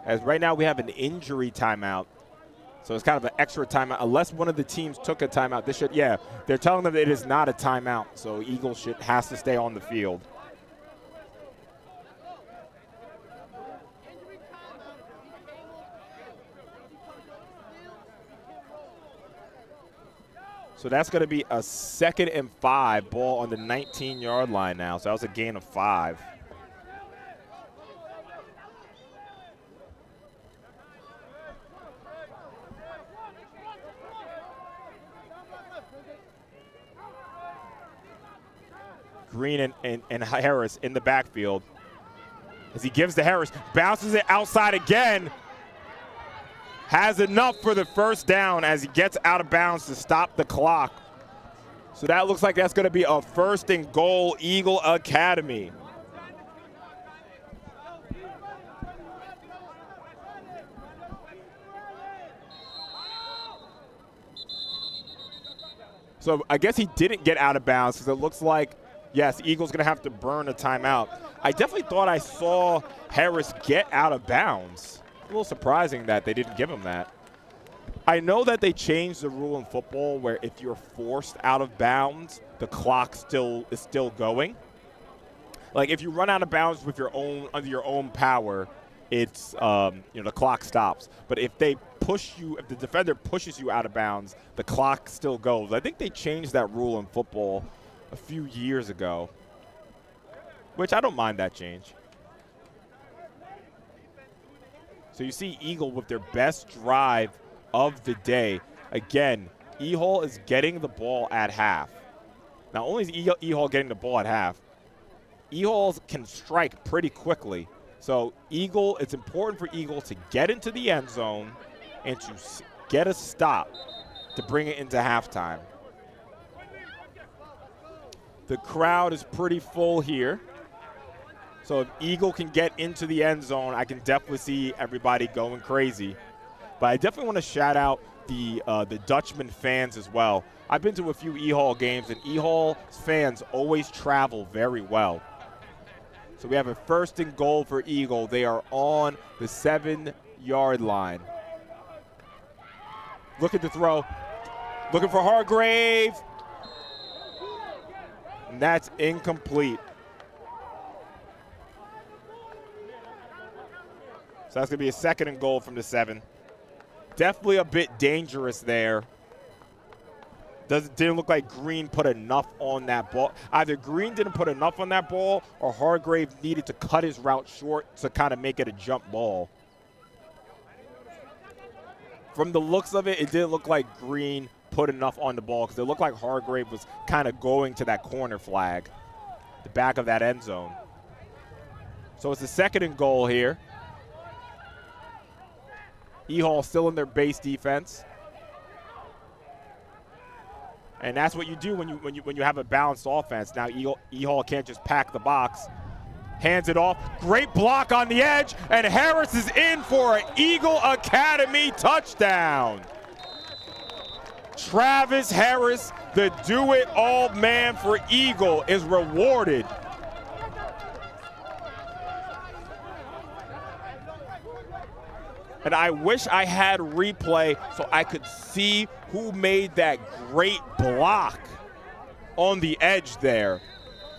As right now we have an injury timeout. So it's kind of an extra timeout. Unless one of the teams took a timeout, this should, yeah, they're telling them that it is not a timeout. So Eagles has to stay on the field. So that's going to be a 2nd and 5, ball on the 19-yard line now. So that was a gain of 5. Green and Harris in the backfield. As he gives to Harris, bounces it outside again. Has enough for the first down as he gets out of bounds to stop the clock. So that looks like that's going to be a 1st and goal, Eagle Academy. So I guess he didn't get out of bounds because it looks like, yes, Eagle's going to have to burn a timeout. I definitely thought I saw Harris get out of bounds. A little surprising that they didn't give him that. I know that they changed the rule in football where if you're forced out of bounds, the clock is still going. Like if you run out of bounds with your own under your own power, it's the clock stops. But if they push you, if the defender pushes you out of bounds, the clock still goes. I think they changed that rule in football a few years ago, which I don't mind that change. So you see Eagle with their best drive of the day. Again, E-Hall is getting the ball at half. Not only is E-Hall getting the ball at half, E-Hall can strike pretty quickly. So Eagle, it's important for Eagle to get into the end zone and to get a stop to bring it into halftime. The crowd is pretty full here. So if Eagle can get into the end zone, I can definitely see everybody going crazy. But I definitely want to shout out the Dutchman fans as well. I've been to a few E-Hall games, and E-Hall fans always travel very well. So we have a 1st and goal for Eagle. They are on the 7-yard line. Look at the throw. Looking for Hargrave. And that's incomplete. So that's going to be a 2nd and goal from the 7. Definitely a bit dangerous there. Didn't look like Green put enough on that ball. Either Green didn't put enough on that ball or Hargrave needed to cut his route short to kind of make it a jump ball. From the looks of it, it didn't look like Green put enough on the ball because it looked like Hargrave was kind of going to that corner flag, the back of that end zone. So it's a 2nd and goal here. E-Hall still in their base defense. And that's what you do when you have a balanced offense. Now E-Hall can't just pack the box. Hands it off. Great block on the edge, and Harris is in for an Eagle Academy touchdown. Travis Harris, the do-it-all man for Eagle, is rewarded. And I wish I had replay so I could see who made that great block on the edge there.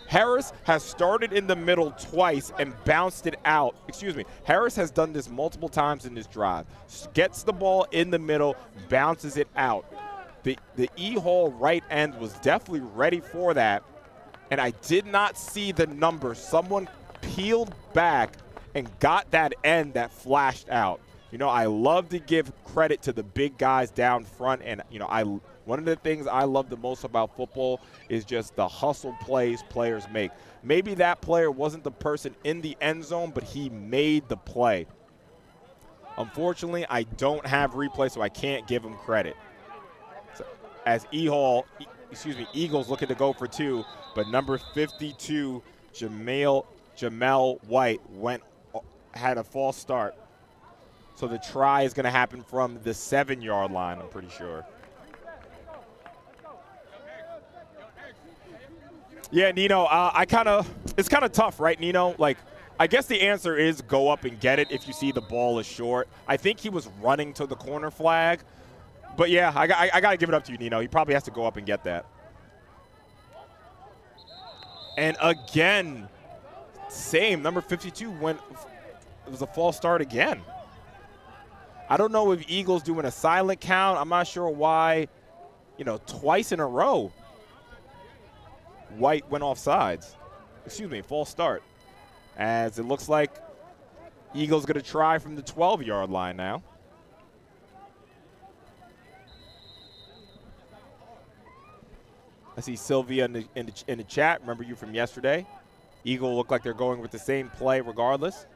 Harris has started in the middle twice and bounced it out. Excuse me. Harris has done this multiple times in this drive. Gets the ball in the middle, bounces it out. The E-Hall right end was definitely ready for that, and I did not see the number. Someone peeled back and got that end that flashed out. You know, I love to give credit to the big guys down front, and one of the things I love the most about football is just the hustle plays players make. Maybe that player wasn't the person in the end zone, but he made the play. Unfortunately, I don't have replay, so I can't give him credit. So, as Eagles looking to go for 2, but number 52, Jamel White had a false start. So the try is going to happen from the 7-yard line, I'm pretty sure. Yeah, Nino, it's kind of tough, right, Nino? Like, I guess the answer is go up and get it if you see the ball is short. I think he was running to the corner flag. But, yeah, I got to give it up to you, Nino. He probably has to go up and get that. And, again, same. Number 52 it was a false start again. I don't know if Eagles doing a silent count. I'm not sure why, twice in a row, White went off sides. False start. As it looks like Eagles going to try from the 12-yard line now. I see Sylvia in the chat. Remember you from yesterday. Eagle look like they're going with the same play regardless.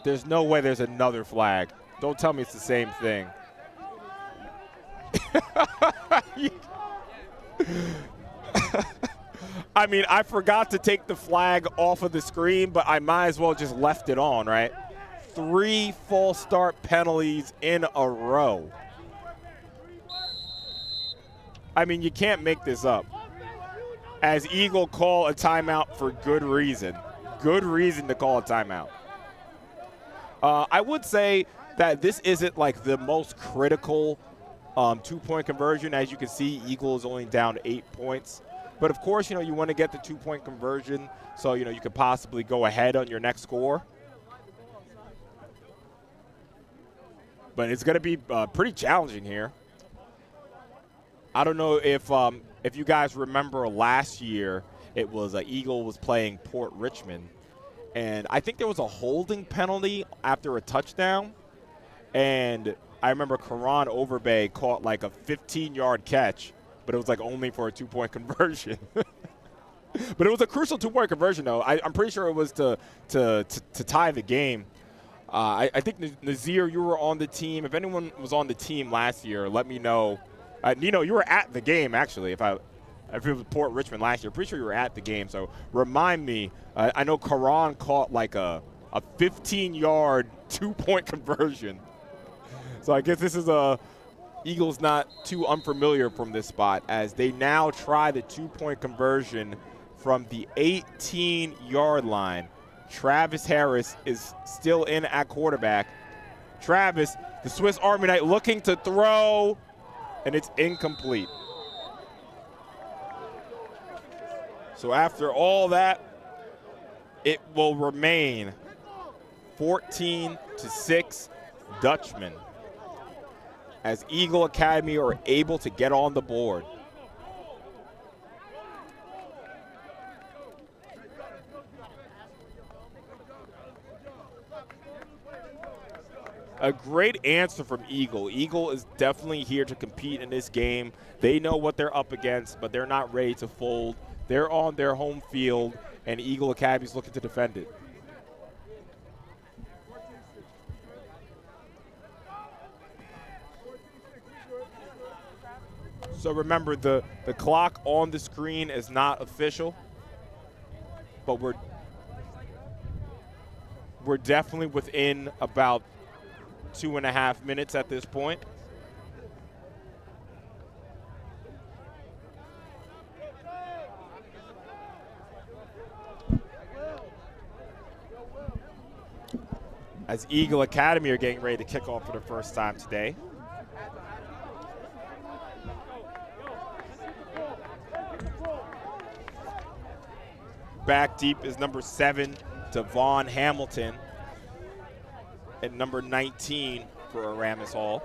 There's no way there's another flag. Don't tell me it's the same thing. I mean, I forgot to take the flag off of the screen, but I might as well just left it on, right? 3 false start penalties in a row. I mean, you can't make this up. As Eagle call a timeout for good reason. Good reason to call a timeout. I would say that this isn't like the most critical 2-point conversion. As you can see, Eagle is only down 8 points. But of course, you want to get the 2-point conversion so, you could possibly go ahead on your next score. But it's going to be pretty challenging here. I don't know if you guys remember last year, it was Eagle was playing Port Richmond. And I think there was a holding penalty after a touchdown. And I remember Karan Overbay caught like a 15-yard catch, but it was like only for a 2-point conversion. But it was a crucial 2-point conversion, though. I'm pretty sure it was to tie the game. I think, Nazir, you were on the team. If anyone was on the team last year, let me know. Nino, you were at the game, actually, if it was Port Richmond last year. Pretty sure you were at the game, so remind me. I know Karan caught like a 15-yard 2-point conversion. So I guess this is Eagles not too unfamiliar from this spot as they now try the 2-point conversion from the 18-yard line. Travis Harris is still in at quarterback. Travis, the Swiss Army Knight, looking to throw, and it's incomplete. So after all that, it will remain 14-6 Dutchman as Eagle Academy are able to get on the board. A great answer from Eagle. Eagle is definitely here to compete in this game. They know what they're up against, but they're not ready to fold. They're on their home field, and Eagle Academy is looking to defend it. So remember, the clock on the screen is not official, but we're definitely within about 2.5 minutes at this point. As Eagle Academy are getting ready to kick off for the first time today. Back deep is number 7, Devon Hamilton, and number 19 for Erasmus Hall.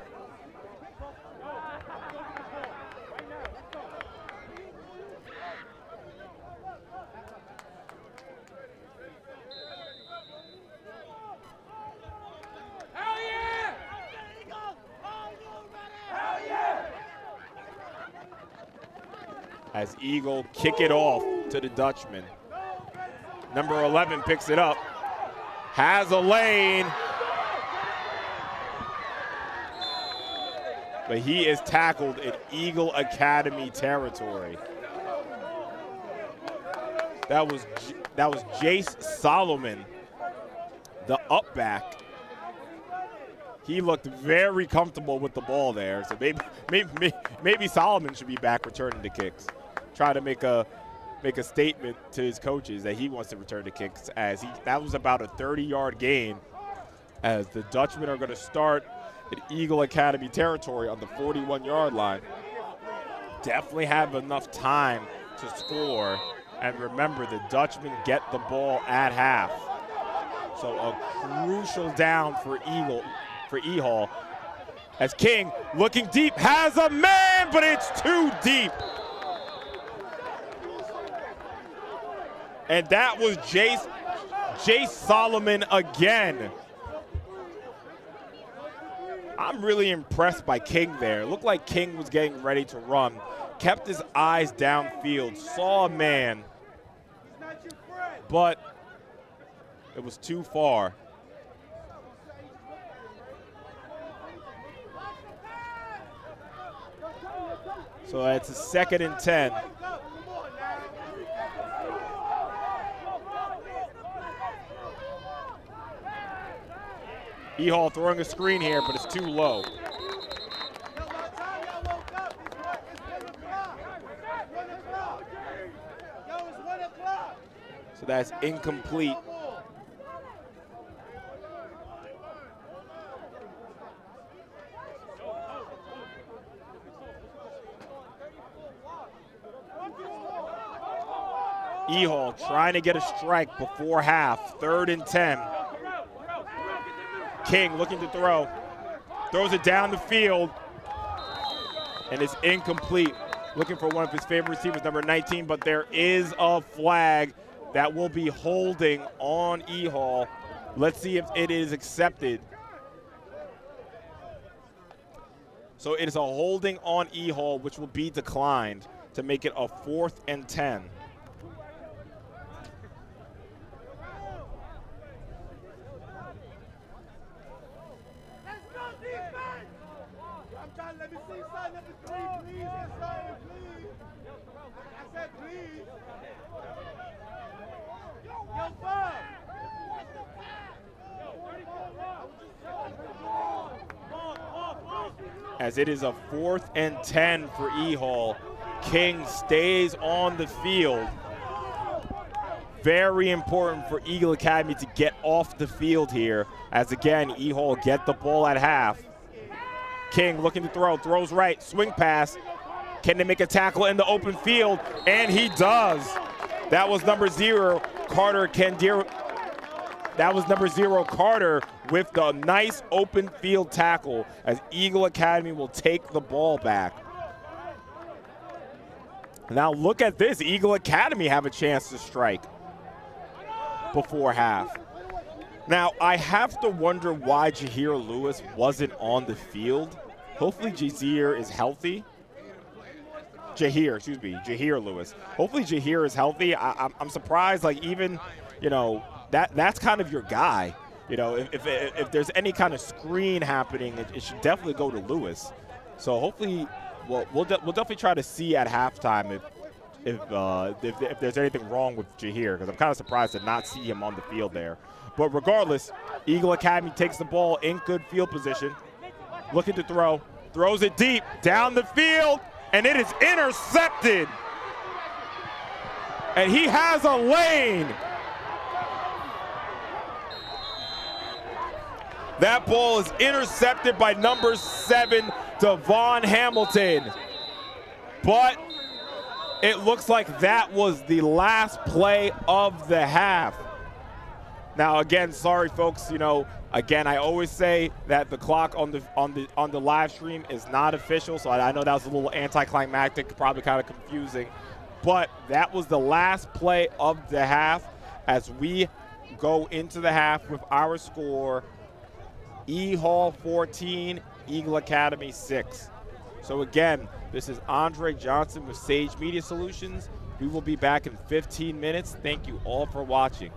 As Eagle kick it off to the Dutchman. Number 11 picks it up, has a lane, but he is tackled in Eagle Academy territory. That was Jace Solomon, the up back. He looked very comfortable with the ball there, so maybe Solomon should be back returning the kicks. Try to make a statement to his coaches that he wants to return the kicks, as that was about a 30-yard gain, as the Dutchmen are going to start in Eagle Academy territory on the 41-yard line. Definitely have enough time to score, and remember, the Dutchmen get the ball at half. So a crucial down for E-Hall, as King, looking deep, has a man, but it's too deep. And that was Jace Solomon again. I'm really impressed by King there. It looked like King was getting ready to run, kept his eyes downfield, saw a man, but it was too far. So it's a 2nd and 10. E-Hall throwing a screen here, but it's too low. So that's incomplete. E-Hall trying to get a strike before half, 3rd and 10. King looking to throw, throws it down the field, and it's incomplete. Looking for one of his favorite receivers, number 19, but there is a flag that will be holding on E-Hall. Let's see if it is accepted. So it is a holding on E-Hall, which will be declined to make it a 4th and 10. Let me see sign number 3, please. Yes, sir, please. I said please. Yo, Bob. As it is a 4th and 10 for E-Hall. King stays on the field. Very important for Eagle Academy to get off the field here, as again, E-Hall get the ball at half. King looking to throw, throws right, swing pass. Can they make a tackle in the open field? And he does. That was number 0, Carter Candiero. That was number 0, Carter, with the nice open field tackle, as Eagle Academy will take the ball back. Now look at this, Eagle Academy have a chance to strike before half. Now I have to wonder why Jahir Lewis wasn't on the field. Hopefully Jahir is healthy. Jahir Lewis. Hopefully Jahir is healthy. I'm surprised, like, even, you know, that's kind of your guy. You know, if there's any kind of screen happening, it should definitely go to Lewis. So hopefully, we'll definitely try to see at halftime if there's anything wrong with Jahir, because I'm kind of surprised to not see him on the field there. But regardless, Eagle Academy takes the ball in good field position, looking to throw, throws it deep down the field, and it is intercepted. And he has a lane. That ball is intercepted by number 7, Devon Hamilton. But it looks like that was the last play of the half. Now again, sorry folks, you know, again, I always say that the clock on the live stream is not official, so I know that was a little anticlimactic, probably kind of confusing. But that was the last play of the half, as we go into the half with our score, E-Hall 14, Eagle Academy 6. So again, this is Andre Johnson with Sage Media Solutions. We will be back in 15 minutes. Thank you all for watching.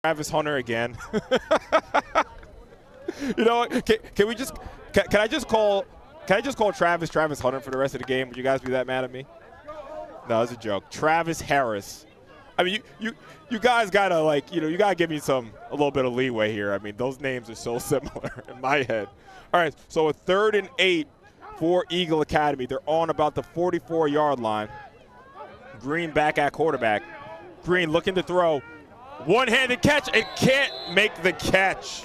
Travis Hunter again. You know what? Can we just can I just call Travis Hunter for the rest of the game? Would you guys be that mad at me? No, it's a joke. Travis Harris. I mean, you guys gotta you gotta give me a little bit of leeway here. I mean, those names are so similar in my head. All right, so a 3rd and 8 for Eagle Academy. They're on about the 44-yard line. Green back at quarterback. Green looking to throw. One-handed catch and can't make the catch.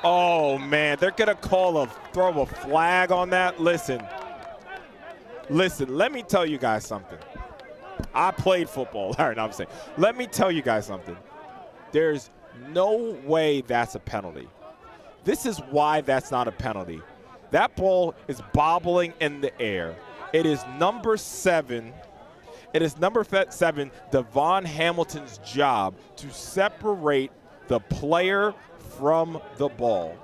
Oh, man, they're going to throw a flag on that. Listen, let me tell you guys something. I played football. All right, no, I'm saying. Let me tell you guys something. There's no way that's a penalty. This is why that's not a penalty. That ball is bobbling in the air. It is number 7. It is number 7, Devon Hamilton's job to separate the player from the ball.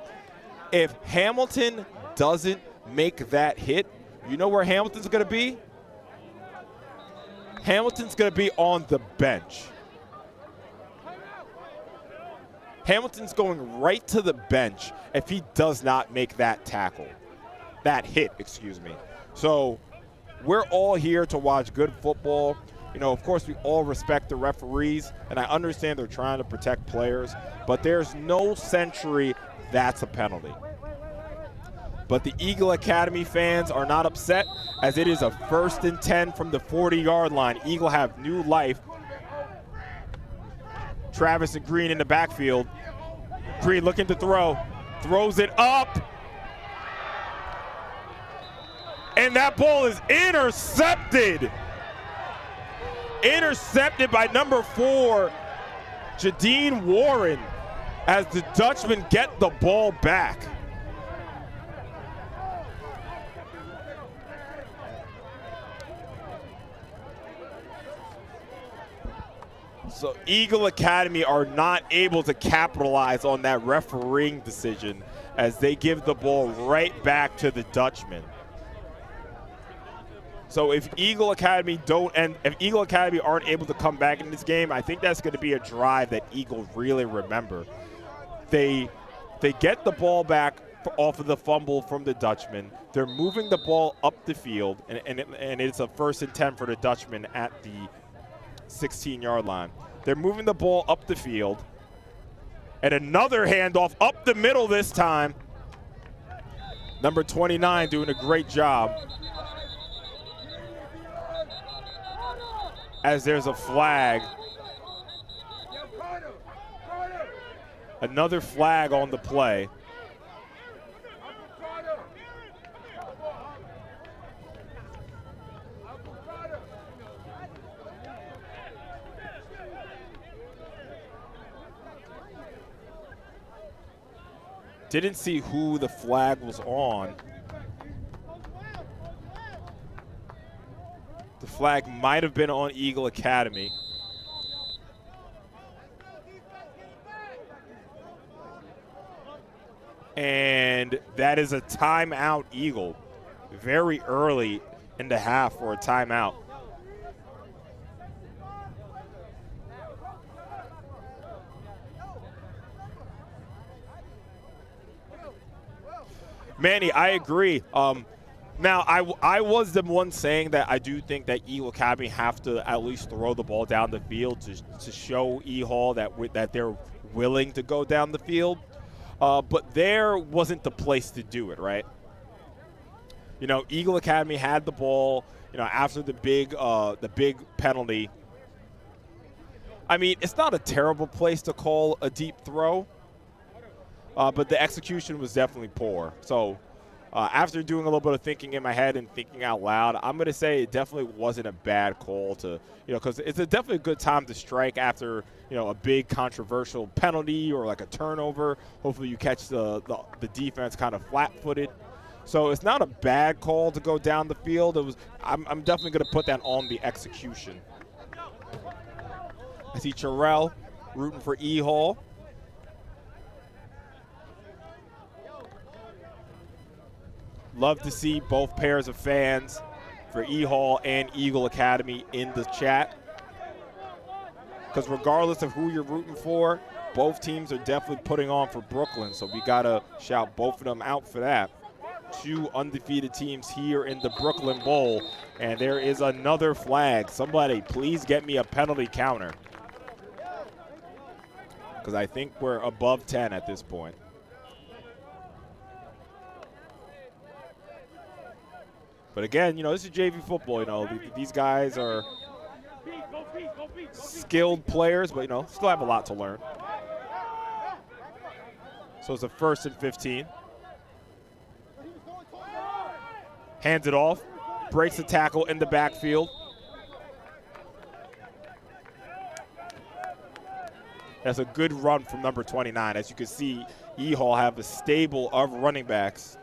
If Hamilton doesn't make that hit, you know where Hamilton's going to be? Hamilton's going to be on the bench. Hamilton's going right to the bench if he does not make that tackle. That hit, excuse me. So we're all here to watch good football. You know, of course, we all respect the referees, and I understand they're trying to protect players, but there's no century that's a penalty. But the Eagle Academy fans are not upset, as it is a 1st and 10 from the 40-yard line. Eagle have new life. Travis and Green in the backfield. Green looking to throw. Throws it up. And that ball is intercepted. Intercepted by number 4, Jadine Warren, as the Dutchmen get the ball back. So Eagle Academy are not able to capitalize on that refereeing decision, as they give the ball right back to the Dutchmen. So if Eagle Academy aren't able to come back in this game, I think that's going to be a drive that Eagle really remember. They get the ball back off of the fumble from the Dutchman. They're moving the ball up the field, and it's a 1st and 10 for the Dutchman at the 16-yard line. They're moving the ball up the field, and another handoff up the middle this time. Number 29 doing a great job. As there's a flag. Another flag on the play. Didn't see who the flag was on. The flag might have been on Eagle Academy. And that is a timeout, Eagle. Very early in the half for a timeout. Manny, I agree. Now, I was the one saying that I do think that Eagle Academy have to at least throw the ball down the field to show E-Hall that they're willing to go down the field. But there wasn't the place to do it, right? You know, Eagle Academy had the ball, you know, after the big penalty. I mean, it's not a terrible place to call a deep throw, but the execution was definitely poor. So after doing a little bit of thinking in my head and thinking out loud, I'm going to say it definitely wasn't a bad call to, you know, because it's definitely a good time to strike after, you know, a big controversial penalty or like a turnover. Hopefully you catch the defense kind of flat-footed. So it's not a bad call to go down the field. I'm definitely going to put that on the execution. I see Terrell rooting for E-Hall. Love to see both pairs of fans for E-Hall and Eagle Academy in the chat. because regardless of who you're rooting for, both teams are definitely putting on for Brooklyn, so we got to shout both of them out for that. 2 undefeated teams here in the Brooklyn Bowl, and there is another flag. Somebody please get me a penalty counter, because I think we're above 10 at this point. But again, this is JV football. These guys are skilled players, but, still have a lot to learn. So it's a 1st and 15. Hands it off, breaks the tackle in the backfield. That's a good run from number 29. As you can see, E-Hall have a stable of running backs.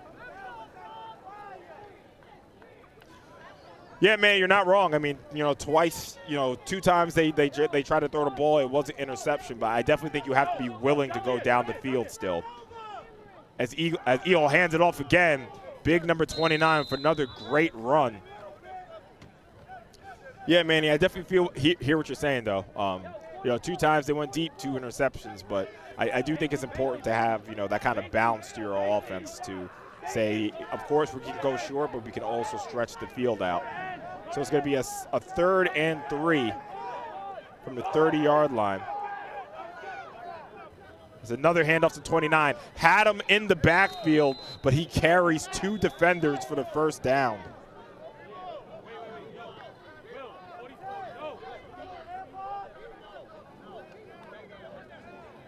Yeah, man, you're not wrong. I mean, twice, 2 times they tried to throw the ball. It was an interception, but I definitely think you have to be willing to go down the field still. As E-Hall hands it off again, big number 29 for another great run. Yeah, Manny, I definitely hear what you're saying, though. 2 times they went deep, 2 interceptions, but I do think it's important to have, that kind of balance to your offense to say, of course, we can go short, but we can also stretch the field out. So it's going to be a 3rd and 3 from the 30-yard line. There's another handoff to 29. Had him in the backfield, but he carries 2 defenders for the first down.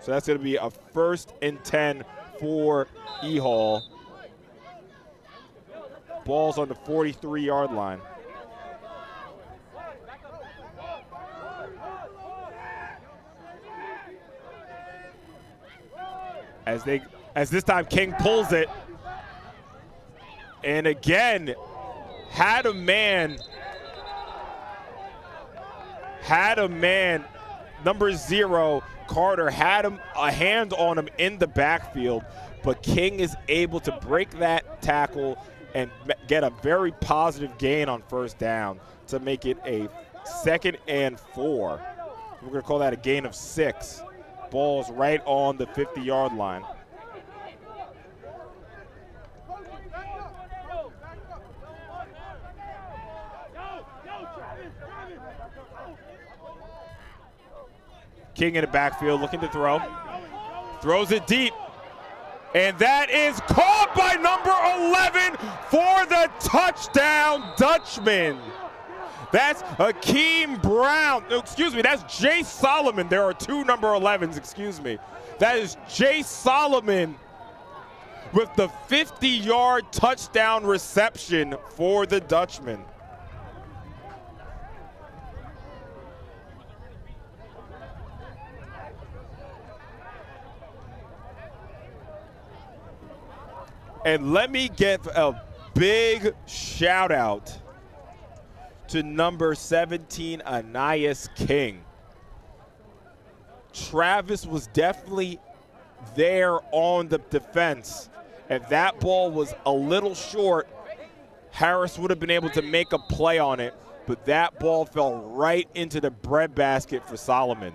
So that's going to be a 1st and 10 for E-Hall. Ball's on the 43-yard line. As this time King pulls it, and again had a man, number 0, Carter had a hand on him in the backfield, but King is able to break that tackle and get a very positive gain on 1st down to make it a 2nd and 4. We're going to call that a gain of 6. Ball's right on the 50-yard line. King in the backfield looking to throw. Throws it deep. And that is caught by number 11 for the touchdown, Dutchman. That's Akeem Brown. Excuse me, that's Jay Solomon. There are 2 number 11s, excuse me. That is Jay Solomon with the 50-yard touchdown reception for the Dutchman. And let me give a big shout out to number 17, Anais King. Travis was definitely there on the defense. If that ball was a little short, Harris would have been able to make a play on it, but that ball fell right into the breadbasket for Solomon.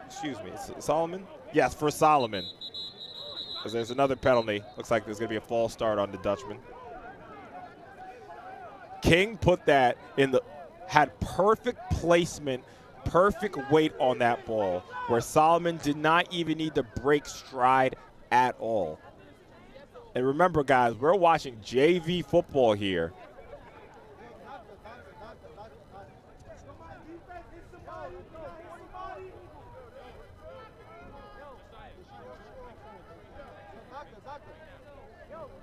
Excuse me, Solomon? Yes, for Solomon. Because there's another penalty. Looks like there's going to be a false start on the Dutchman. King put that had perfect placement, perfect weight on that ball, where Solomon did not even need to break stride at all. And remember, guys, we're watching JV football here.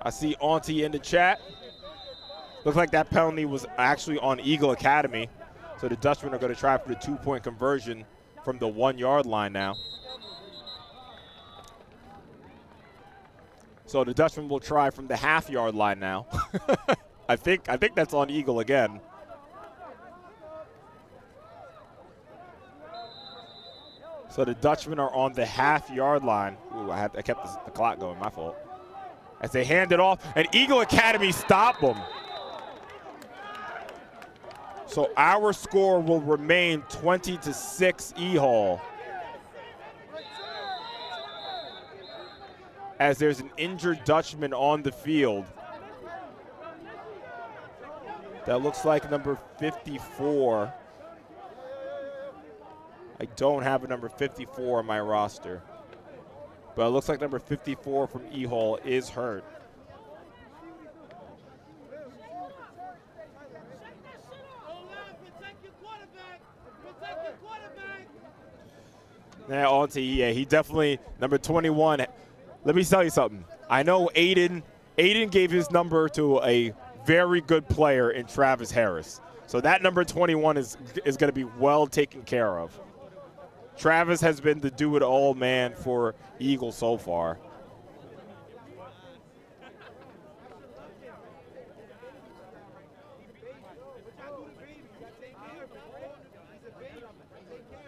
I see Auntie in the chat. Looks like that penalty was actually on Eagle Academy. So the Dutchmen are going to try for the 2-point conversion from the 1-yard line now. So the Dutchman will try from the half-yard line now. I think that's on Eagle again. So the Dutchmen are on the half-yard line. Ooh, I kept the clock going, my fault. As they hand it off, and Eagle Academy stop them. So our score will remain 20-6 E-Hall. As there's an injured Dutchman on the field. That looks like number 54. I don't have a number 54 on my roster. But it looks like number 54 from E-Hall is hurt. Now on to he definitely, number 21. Let me tell you something. I know Aiden gave his number to a very good player in Travis Harris. So that number 21 is going to be well taken care of. Travis has been the do-it-all man for Eagle so far.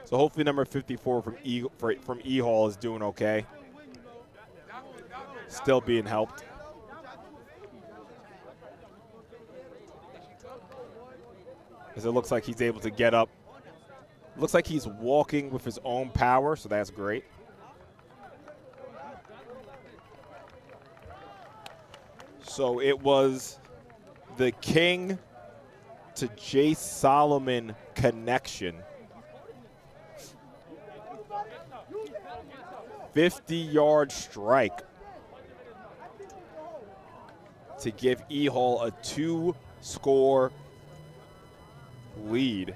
So hopefully number 54 from E-Hall is doing okay. Still being helped. As it looks like he's able to get up. Looks like he's walking with his own power, so that's great. So it was the King to Jace Solomon connection. 50-yard strike to give E-Hall a 2-score lead.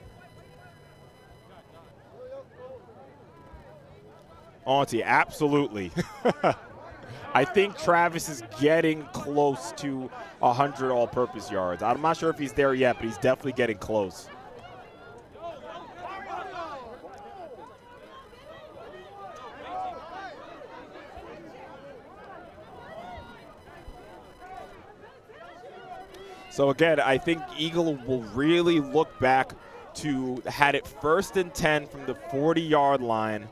Auntie, absolutely. I think Travis is getting close to 100 all-purpose yards. I'm not sure if he's there yet, but he's definitely getting close. So again, I think Eagle will really look back to had it 1st and 10 from the 40-yard line.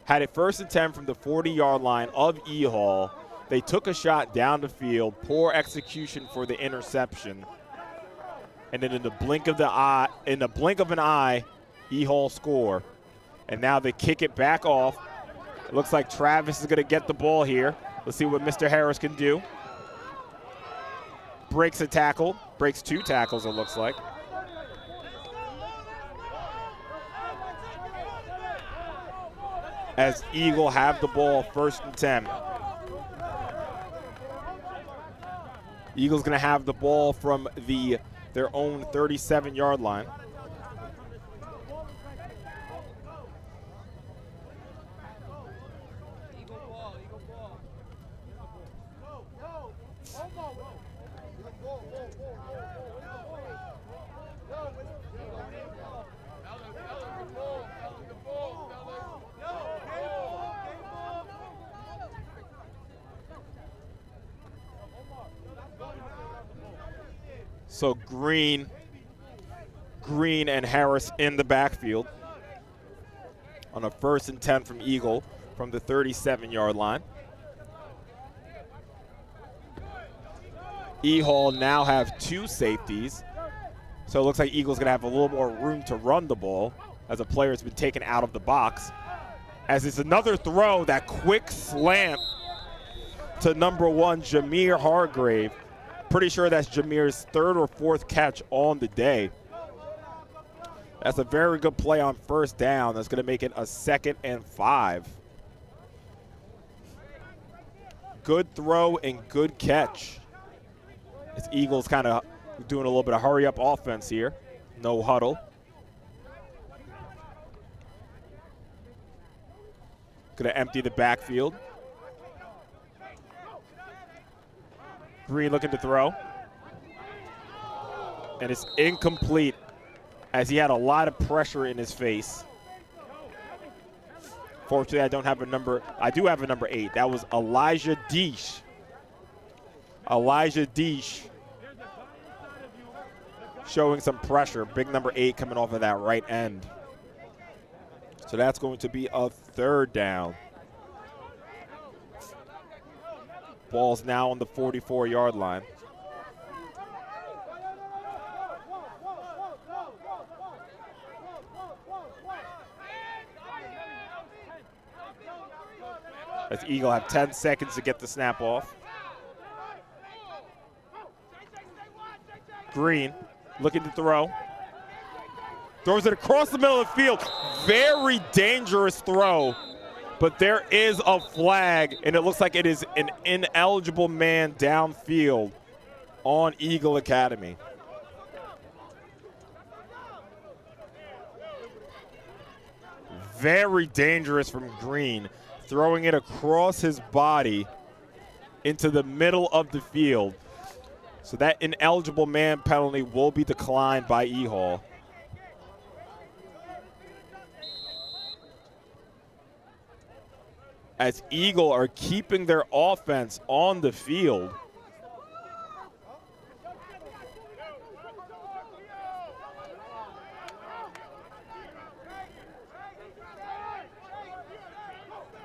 Had it 1st and 10 from the 40-yard line of E-Hall. They took a shot down the field, poor execution for the interception. And then in the blink of an eye, E-Hall score. And now they kick it back off. It looks like Travis is going to get the ball here. Let's see what Mr. Harris can do. Breaks a tackle, breaks 2 tackles it looks like. As Eagle have the ball 1st and 10. Eagle's gonna have the ball from their own 37-yard line. So Green and Harris in the backfield on a 1st and 10 from Eagle from the 37-yard line. E-Hall now have 2 safeties. So it looks like Eagle's gonna have a little more room to run the ball as a player has been taken out of the box. As it's another throw, that quick slant to number 1, Jameer Hargrave. Pretty sure that's Jameer's 3rd or 4th catch on the day. That's a very good play on 1st down. That's going to make it a 2nd and 5. Good throw and good catch. This Eagles kind of doing a little bit of hurry-up offense here. No huddle. Going to empty the backfield. Green looking to throw. And it's incomplete as he had a lot of pressure in his face. Fortunately, I don't have a number. I do have a number 8. That was Elijah Deesh. Elijah Deesh showing some pressure. Big number 8 coming off of that right end. So that's going to be a 3rd down. Ball's now on the 44-yard line. As Eagle have 10 seconds to get the snap off. Green looking to throw. Throws it across the middle of the field. Very dangerous throw, but there is a flag, and it looks like it is an ineligible man downfield on Eagle Academy. Very dangerous from Green, throwing it across his body into the middle of the field. So that ineligible man penalty will be declined by E-Hall. As Eagle are keeping their offense on the field.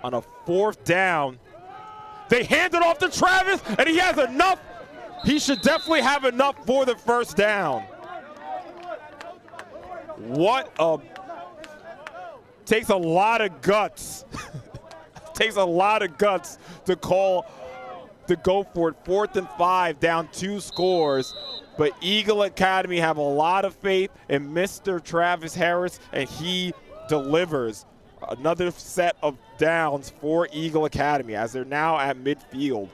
On a 4th down, they hand it off to Travis, and he has enough. He should definitely have enough for the 1st down. Takes a lot of guts. Takes a lot of guts to go for it. 4th and 5, down 2 scores. But Eagle Academy have a lot of faith in Mr. Travis Harris, and he delivers. Another set of downs for Eagle Academy as they're now at midfield.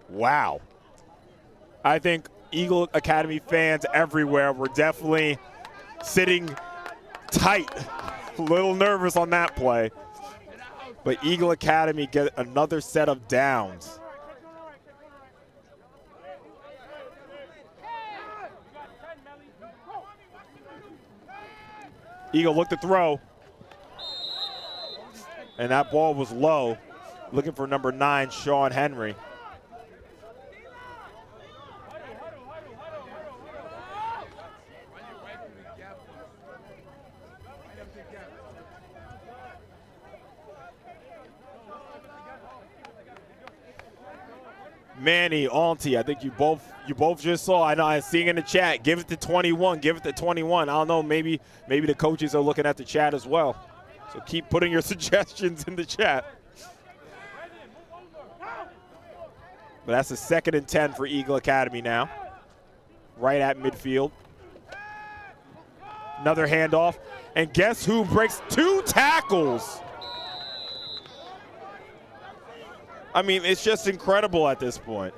Wow. I think Eagle Academy fans everywhere were definitely sitting tight. A little nervous on that play. But Eagle Academy get another set of downs. Eagle looked to throw. And that ball was low. Looking for number 9, Sean Henry. Manny, Auntie, I think you both just saw. I know I'm seeing in the chat. Give it to 21. Give it to 21. I don't know. Maybe the coaches are looking at the chat as well. So keep putting your suggestions in the chat. But that's a 2nd and 10 for Eagle Academy now. Right at midfield. Another handoff. And guess who breaks 2 tackles? I mean, it's just incredible at this point.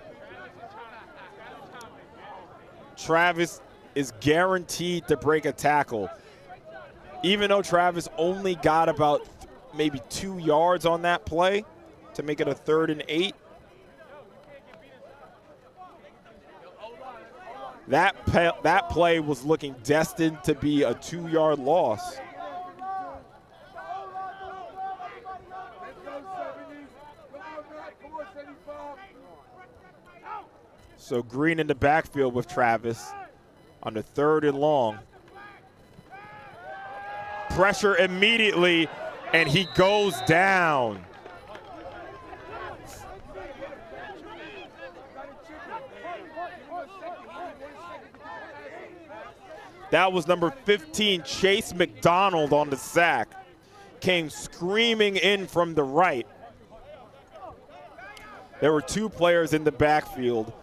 Travis is guaranteed to break a tackle. Even though Travis only got about maybe 2 yards on that play to make it a 3rd and 8. That play was looking destined to be a 2-yard loss. So Green in the backfield with Travis on the 3rd and long. Pressure immediately, and he goes down. That was number 15, Chase McDonald on the sack. Came screaming in from the right. There were 2 players in the backfield.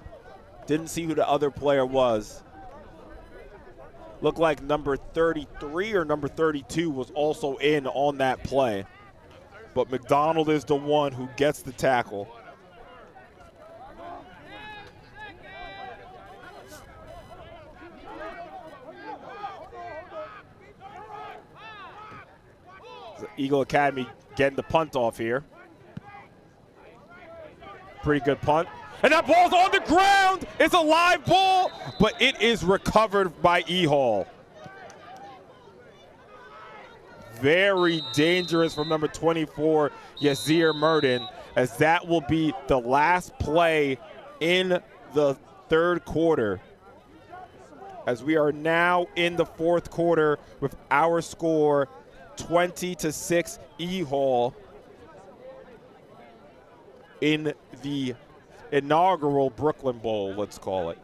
Didn't see who the other player was. Looked like number 33 or number 32 was also in on that play. But McDonald is the one who gets the tackle. So Eagle Academy getting the punt off here. Pretty good punt. And that ball's on the ground. It's a live ball, but it is recovered by E-Hall. Very dangerous from number 24, Yazir Murden, as that will be the last play in the 3rd quarter. As we are now in the 4th quarter with our score 20-6 E-Hall in the inaugural Brooklyn Bowl, let's call it.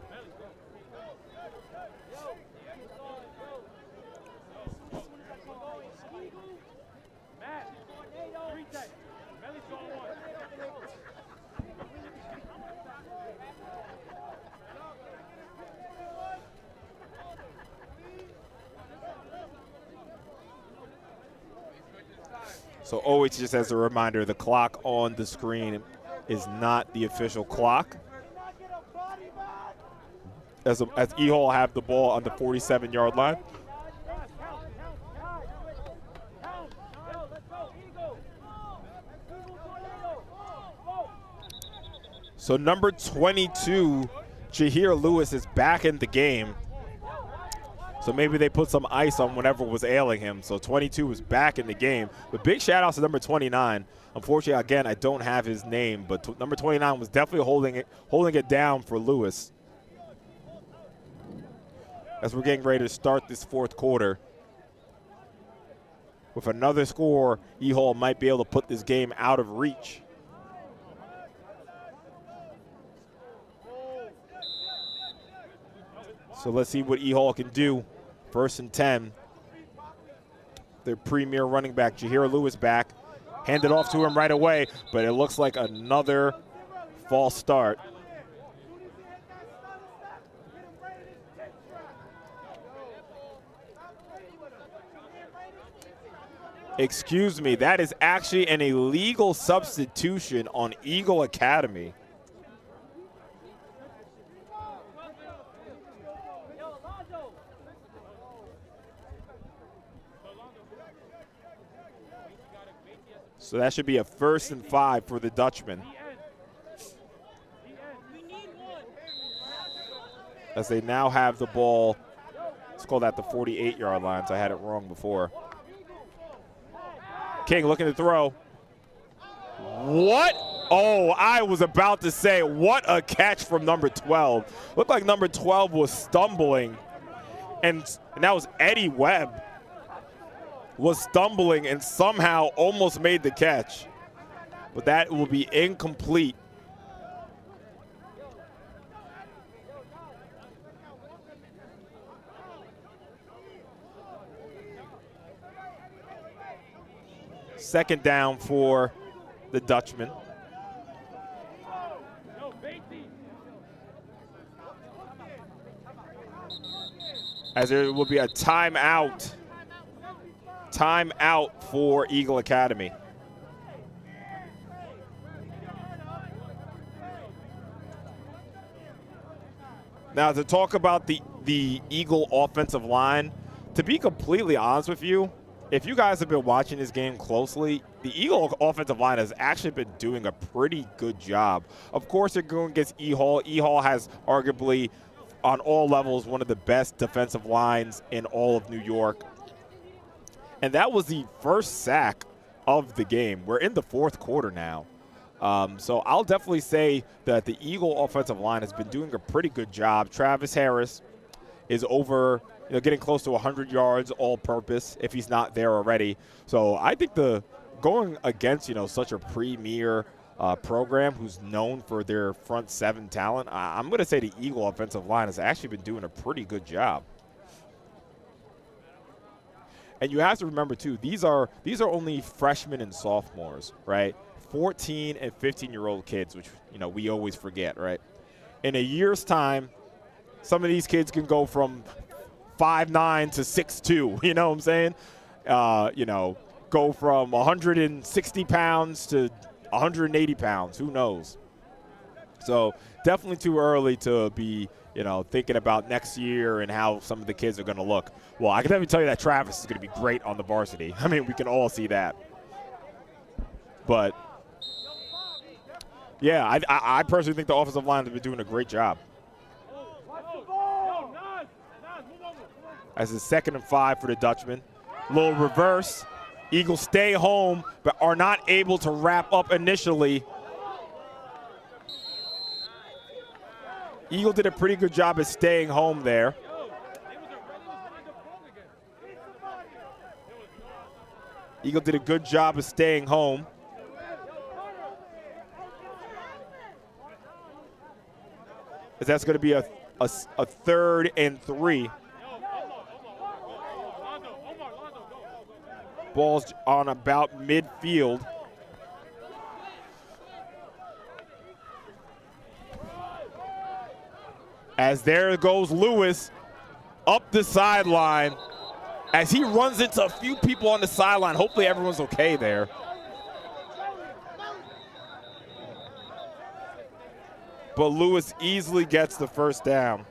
So always just as a reminder, the clock on the screen is not the official clock. As E-Hall have the ball on the 47-yard line. So number 22, Jahir Lewis, is back in the game. So maybe they put some ice on whatever was ailing him. So 22 was back in the game. But big shout out to number 29. Unfortunately, again, I don't have his name, but number 29 was definitely holding it down for Lewis. As we're getting ready to start this fourth quarter. With another score, E-Hall might be able to put this game out of reach. So let's see what E-Hall can do. 1st and 10. Their premier running back, Jahir Lewis, back. Handed off to him right away, but it looks like another false start. Excuse me, that is actually an illegal substitution on Eagle Academy. So that should be a 1st and 5 for the Dutchman. As they now have the ball, let's call that the 48-yard line, so I had it wrong before. King looking to throw. What? Oh, I was about to say, what a catch from number 12. Looked like number 12 was stumbling, and that was Eddie Webb. Was stumbling and somehow almost made the catch. But that will be incomplete. Second down for the Dutchman. As there will be a timeout. Timeout for Eagle Academy. Now, to talk about the Eagle offensive line, to be completely honest with you, if you guys have been watching this game closely, the Eagle offensive line has actually been doing a pretty good job. Of course, they're going against E-Hall. E-Hall has arguably, on all levels, one of the best defensive lines in all of New York. And that was the first sack of the game. We're in the fourth quarter now. So I'll definitely say that the Eagle offensive line has been doing a pretty good job. Travis Harris is over, getting close to 100 yards all-purpose if he's not there already. So I think going against, such a premier program who's known for their front seven talent, I'm going to say the Eagle offensive line has actually been doing a pretty good job. And you have to remember, too, these are only freshmen and sophomores, right? 14 and 15-year-old kids, which, we always forget, right? In a year's time, some of these kids can go from 5'9" to 6'2", you know what I'm saying? Go from 160 pounds to 180 pounds, who knows? So definitely too early to be, thinking about next year and how some of the kids are going to look. Well, I can definitely tell you that Travis is going to be great on the varsity. I mean, we can all see that. But, yeah, I personally think the offensive line has been doing a great job. As it's 2nd and 5 for the Dutchman. Little reverse. Eagles stay home, but are not able to wrap up initially. Eagle did a pretty good job of staying home there. Eagle did a good job of staying home. As that's going to be a 3rd and 3. Ball's on about midfield. As there goes Lewis up the sideline. as he runs into a few people on the sideline. Hopefully everyone's okay there. But Lewis easily gets the first down.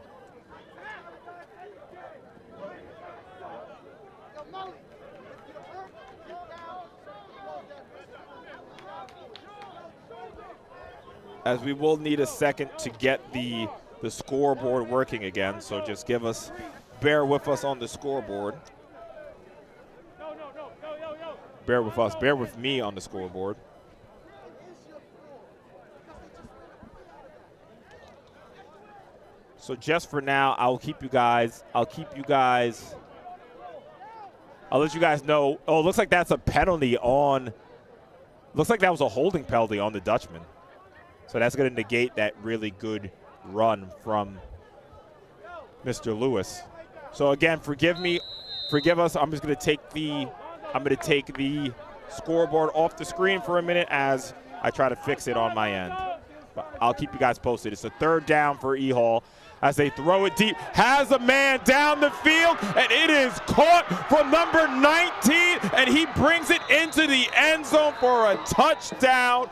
As we will need a second to get the scoreboard working again, so just bear with us on the scoreboard. Bear with us, bear with me on the scoreboard. So just for now, I'll let you guys know. Oh, it looks like that's a penalty on, looks like that was a holding penalty on the Dutchman. So that's going to negate that really good run from Mr. Lewis. So again, forgive us. I'm just going to take the scoreboard off the screen for a minute as I try to fix it on my end. But I'll keep you guys posted. It's a third down for E-Hall as they throw it deep. Has a man down the field, and it is caught from number 19, and he brings it into the end zone for a touchdown.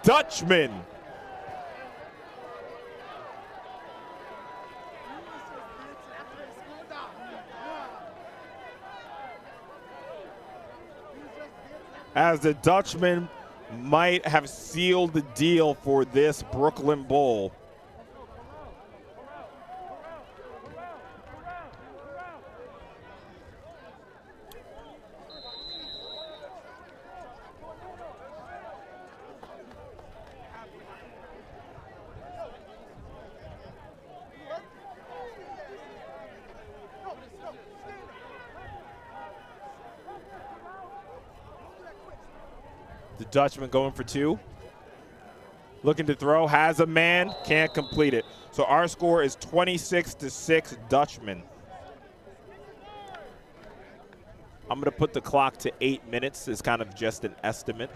Dutchman. As the Dutchman might have sealed the deal for this Brooklyn Bowl. The Dutchman going for two. Looking to throw, has a man, can't complete it. So our score is 26-6 Dutchman. I'm going to put the clock to 8 minutes. It's kind of just an estimate.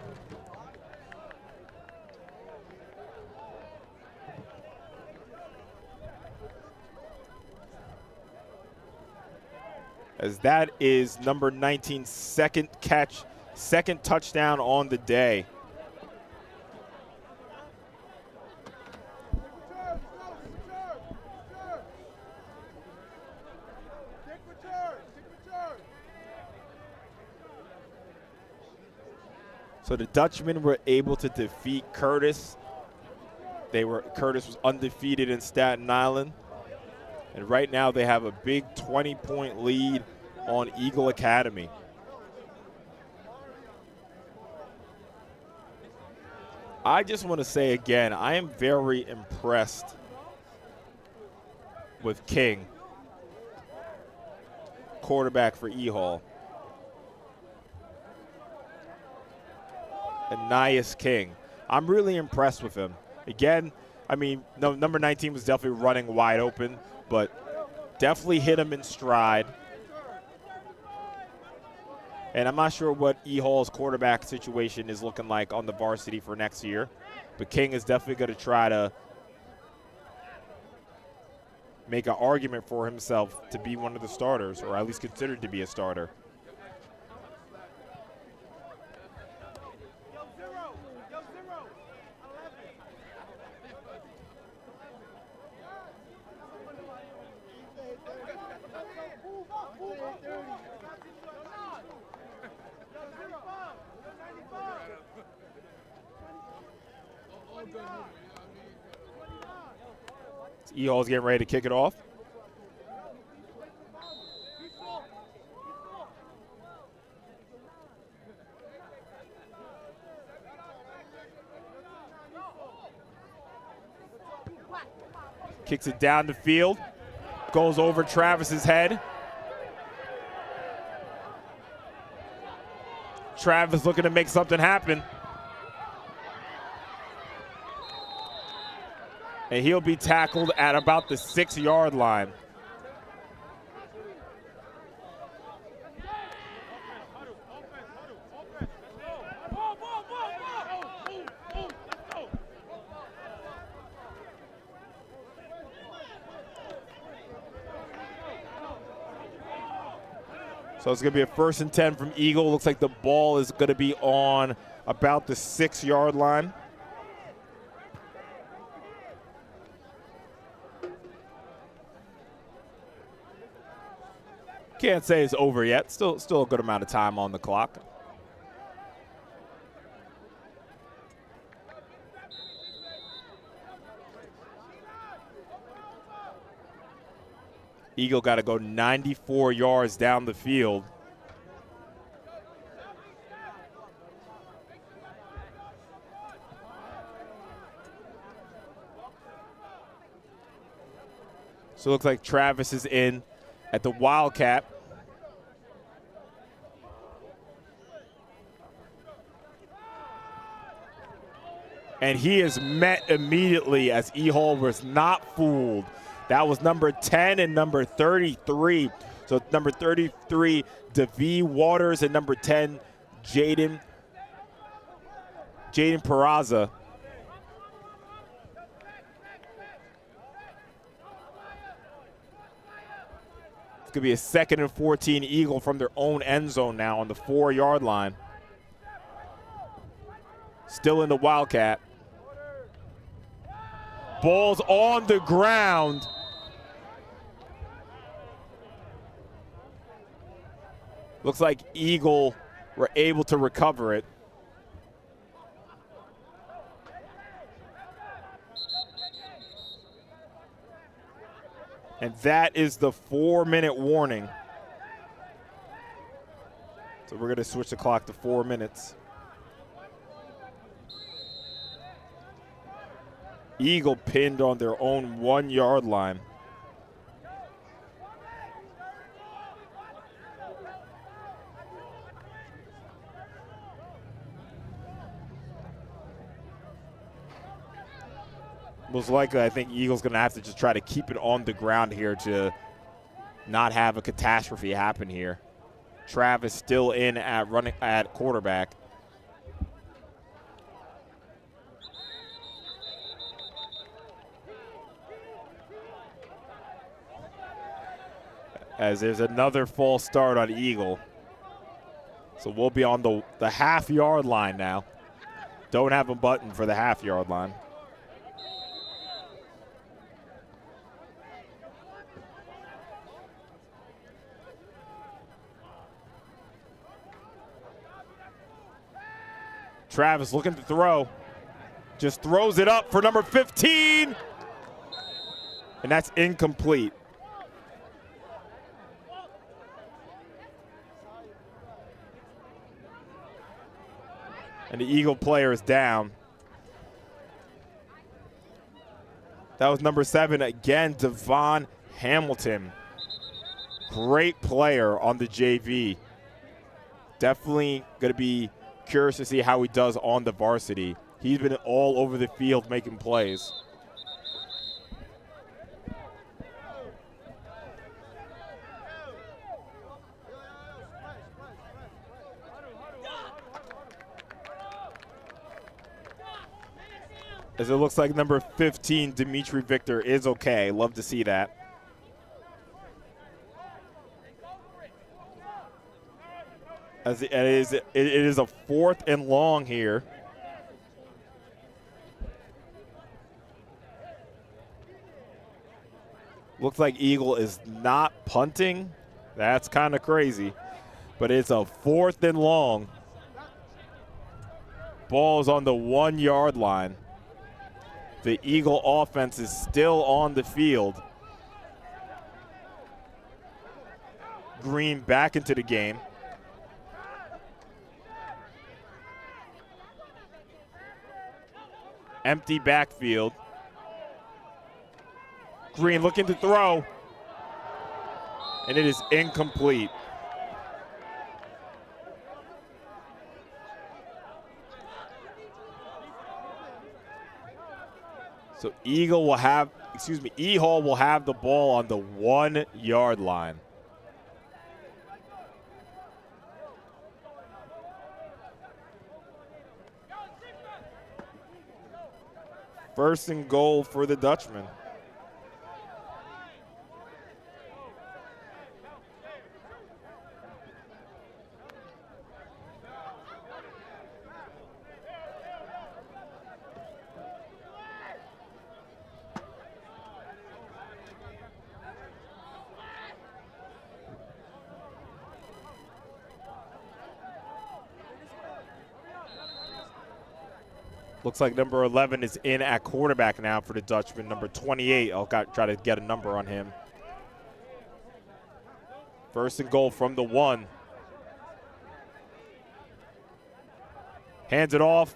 As that is number 19's second touchdown on the day. So the Dutchmen were able to defeat Curtis. Curtis was undefeated in Staten Island. And right now they have a big 20-point lead on Eagle Academy. I just want to say again, I am very impressed with King, quarterback for E-Hall. Anias King. I'm really impressed with him. Again, I mean, no, number 19 was definitely running wide open, but definitely hit him in stride. And I'm not sure what E-Hall's quarterback situation is looking like on the varsity for next year, but King is definitely going to try to make an argument for himself to be one of the starters, or at least considered to be a starter. E-Hall's getting ready to kick it off. Kicks it down the field. Goes over Travis's head. Travis looking to make something happen. And he'll be tackled at about the 6-yard line. So it's going to be a 1st and 10 from Eagle. Looks like the ball is going to be on about the 6-yard line. Can't say it's over yet. Still a good amount of time on the clock. Eagle got to go 94 yards down the field. So it looks like Travis is in at the Wildcat. And he is met immediately as E-Hall was not fooled. That was number 10 and number 33. So number 33, DeV Waters, and number 10, Jaden Peraza. It's going to be a 2nd and 14 Eagle from their own end zone now on the 4-yard line. Still in the Wildcat. Ball's on the ground. Looks like Eagle were able to recover it. And that is the 4-minute warning. So we're going to switch the clock to 4 minutes. Eagle pinned on their own 1-yard line. Most likely, I think Eagle's going to have to just try to keep it on the ground here to not have a catastrophe happen here. Travis still in at quarterback. As there's another false start on Eagle. So we'll be on the half-yard line now. Don't have a button for the half-yard line. Travis looking to throw. Just throws it up for number 15. And that's incomplete. And the Eagle player is down. That was number 7 again, Devon Hamilton. Great player on the JV. Definitely going to be curious to see how he does on the varsity. He's been all over the field making plays. As it looks like number 15, Dimitri Victor, is okay. Love to see that. As it is a 4th and long here. Looks like Eagle is not punting. That's kind of crazy. But it's a 4th and long. Ball's on the 1-yard line. The Eagle offense is still on the field. Green back into the game. Empty backfield. Green looking to throw. And it is incomplete. So Eagle will have, E-Hall will have the ball on the 1-yard line. First and goal for the Dutchman. Looks like number 11 is in at quarterback now for the Dutchman. Number 28, I'll try to get a number on him. First and goal from the 1. Hands it off,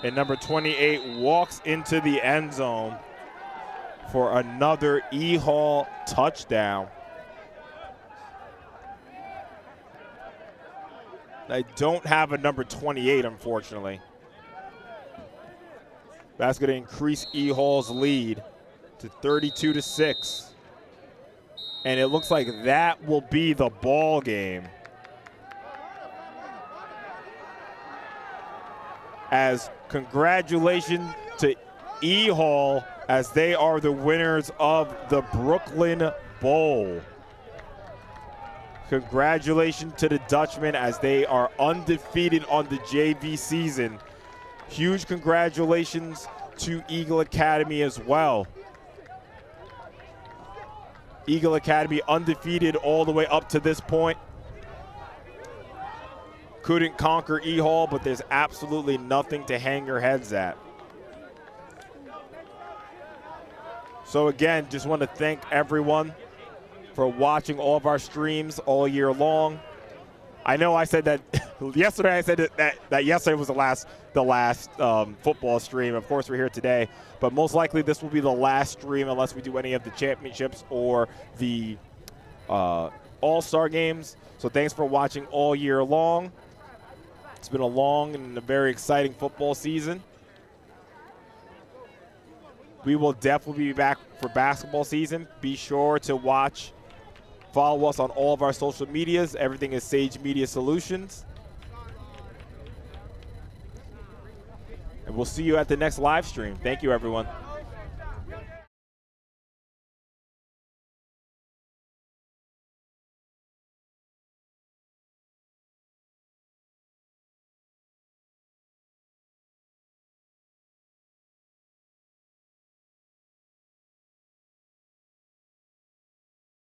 and number 28 walks into the end zone for another E-Hall touchdown. I don't have a number 28, unfortunately. That's going to increase E-Hall's lead to 32-6. And it looks like that will be the ball game. As congratulations to E-Hall as they are the winners of the Brooklyn Bowl. Congratulations to the Dutchmen as they are undefeated on the JV season. Huge congratulations to Eagle Academy as well. Eagle Academy undefeated all the way up to this point. Couldn't conquer E-Hall, but there's absolutely nothing to hang your heads at. So again, just want to thank everyone for watching all of our streams all year long. I know I said that yesterday. I said that yesterday was the last football stream. Of course, we're here today, but most likely this will be the last stream unless we do any of the championships or the All-Star games. So thanks for watching all year long. It's been a long and a very exciting football season. We will definitely be back for basketball season. Be sure to follow us on all of our social medias. Everything is Sage Media Solutions. And we'll see you at the next live stream. Thank you, everyone.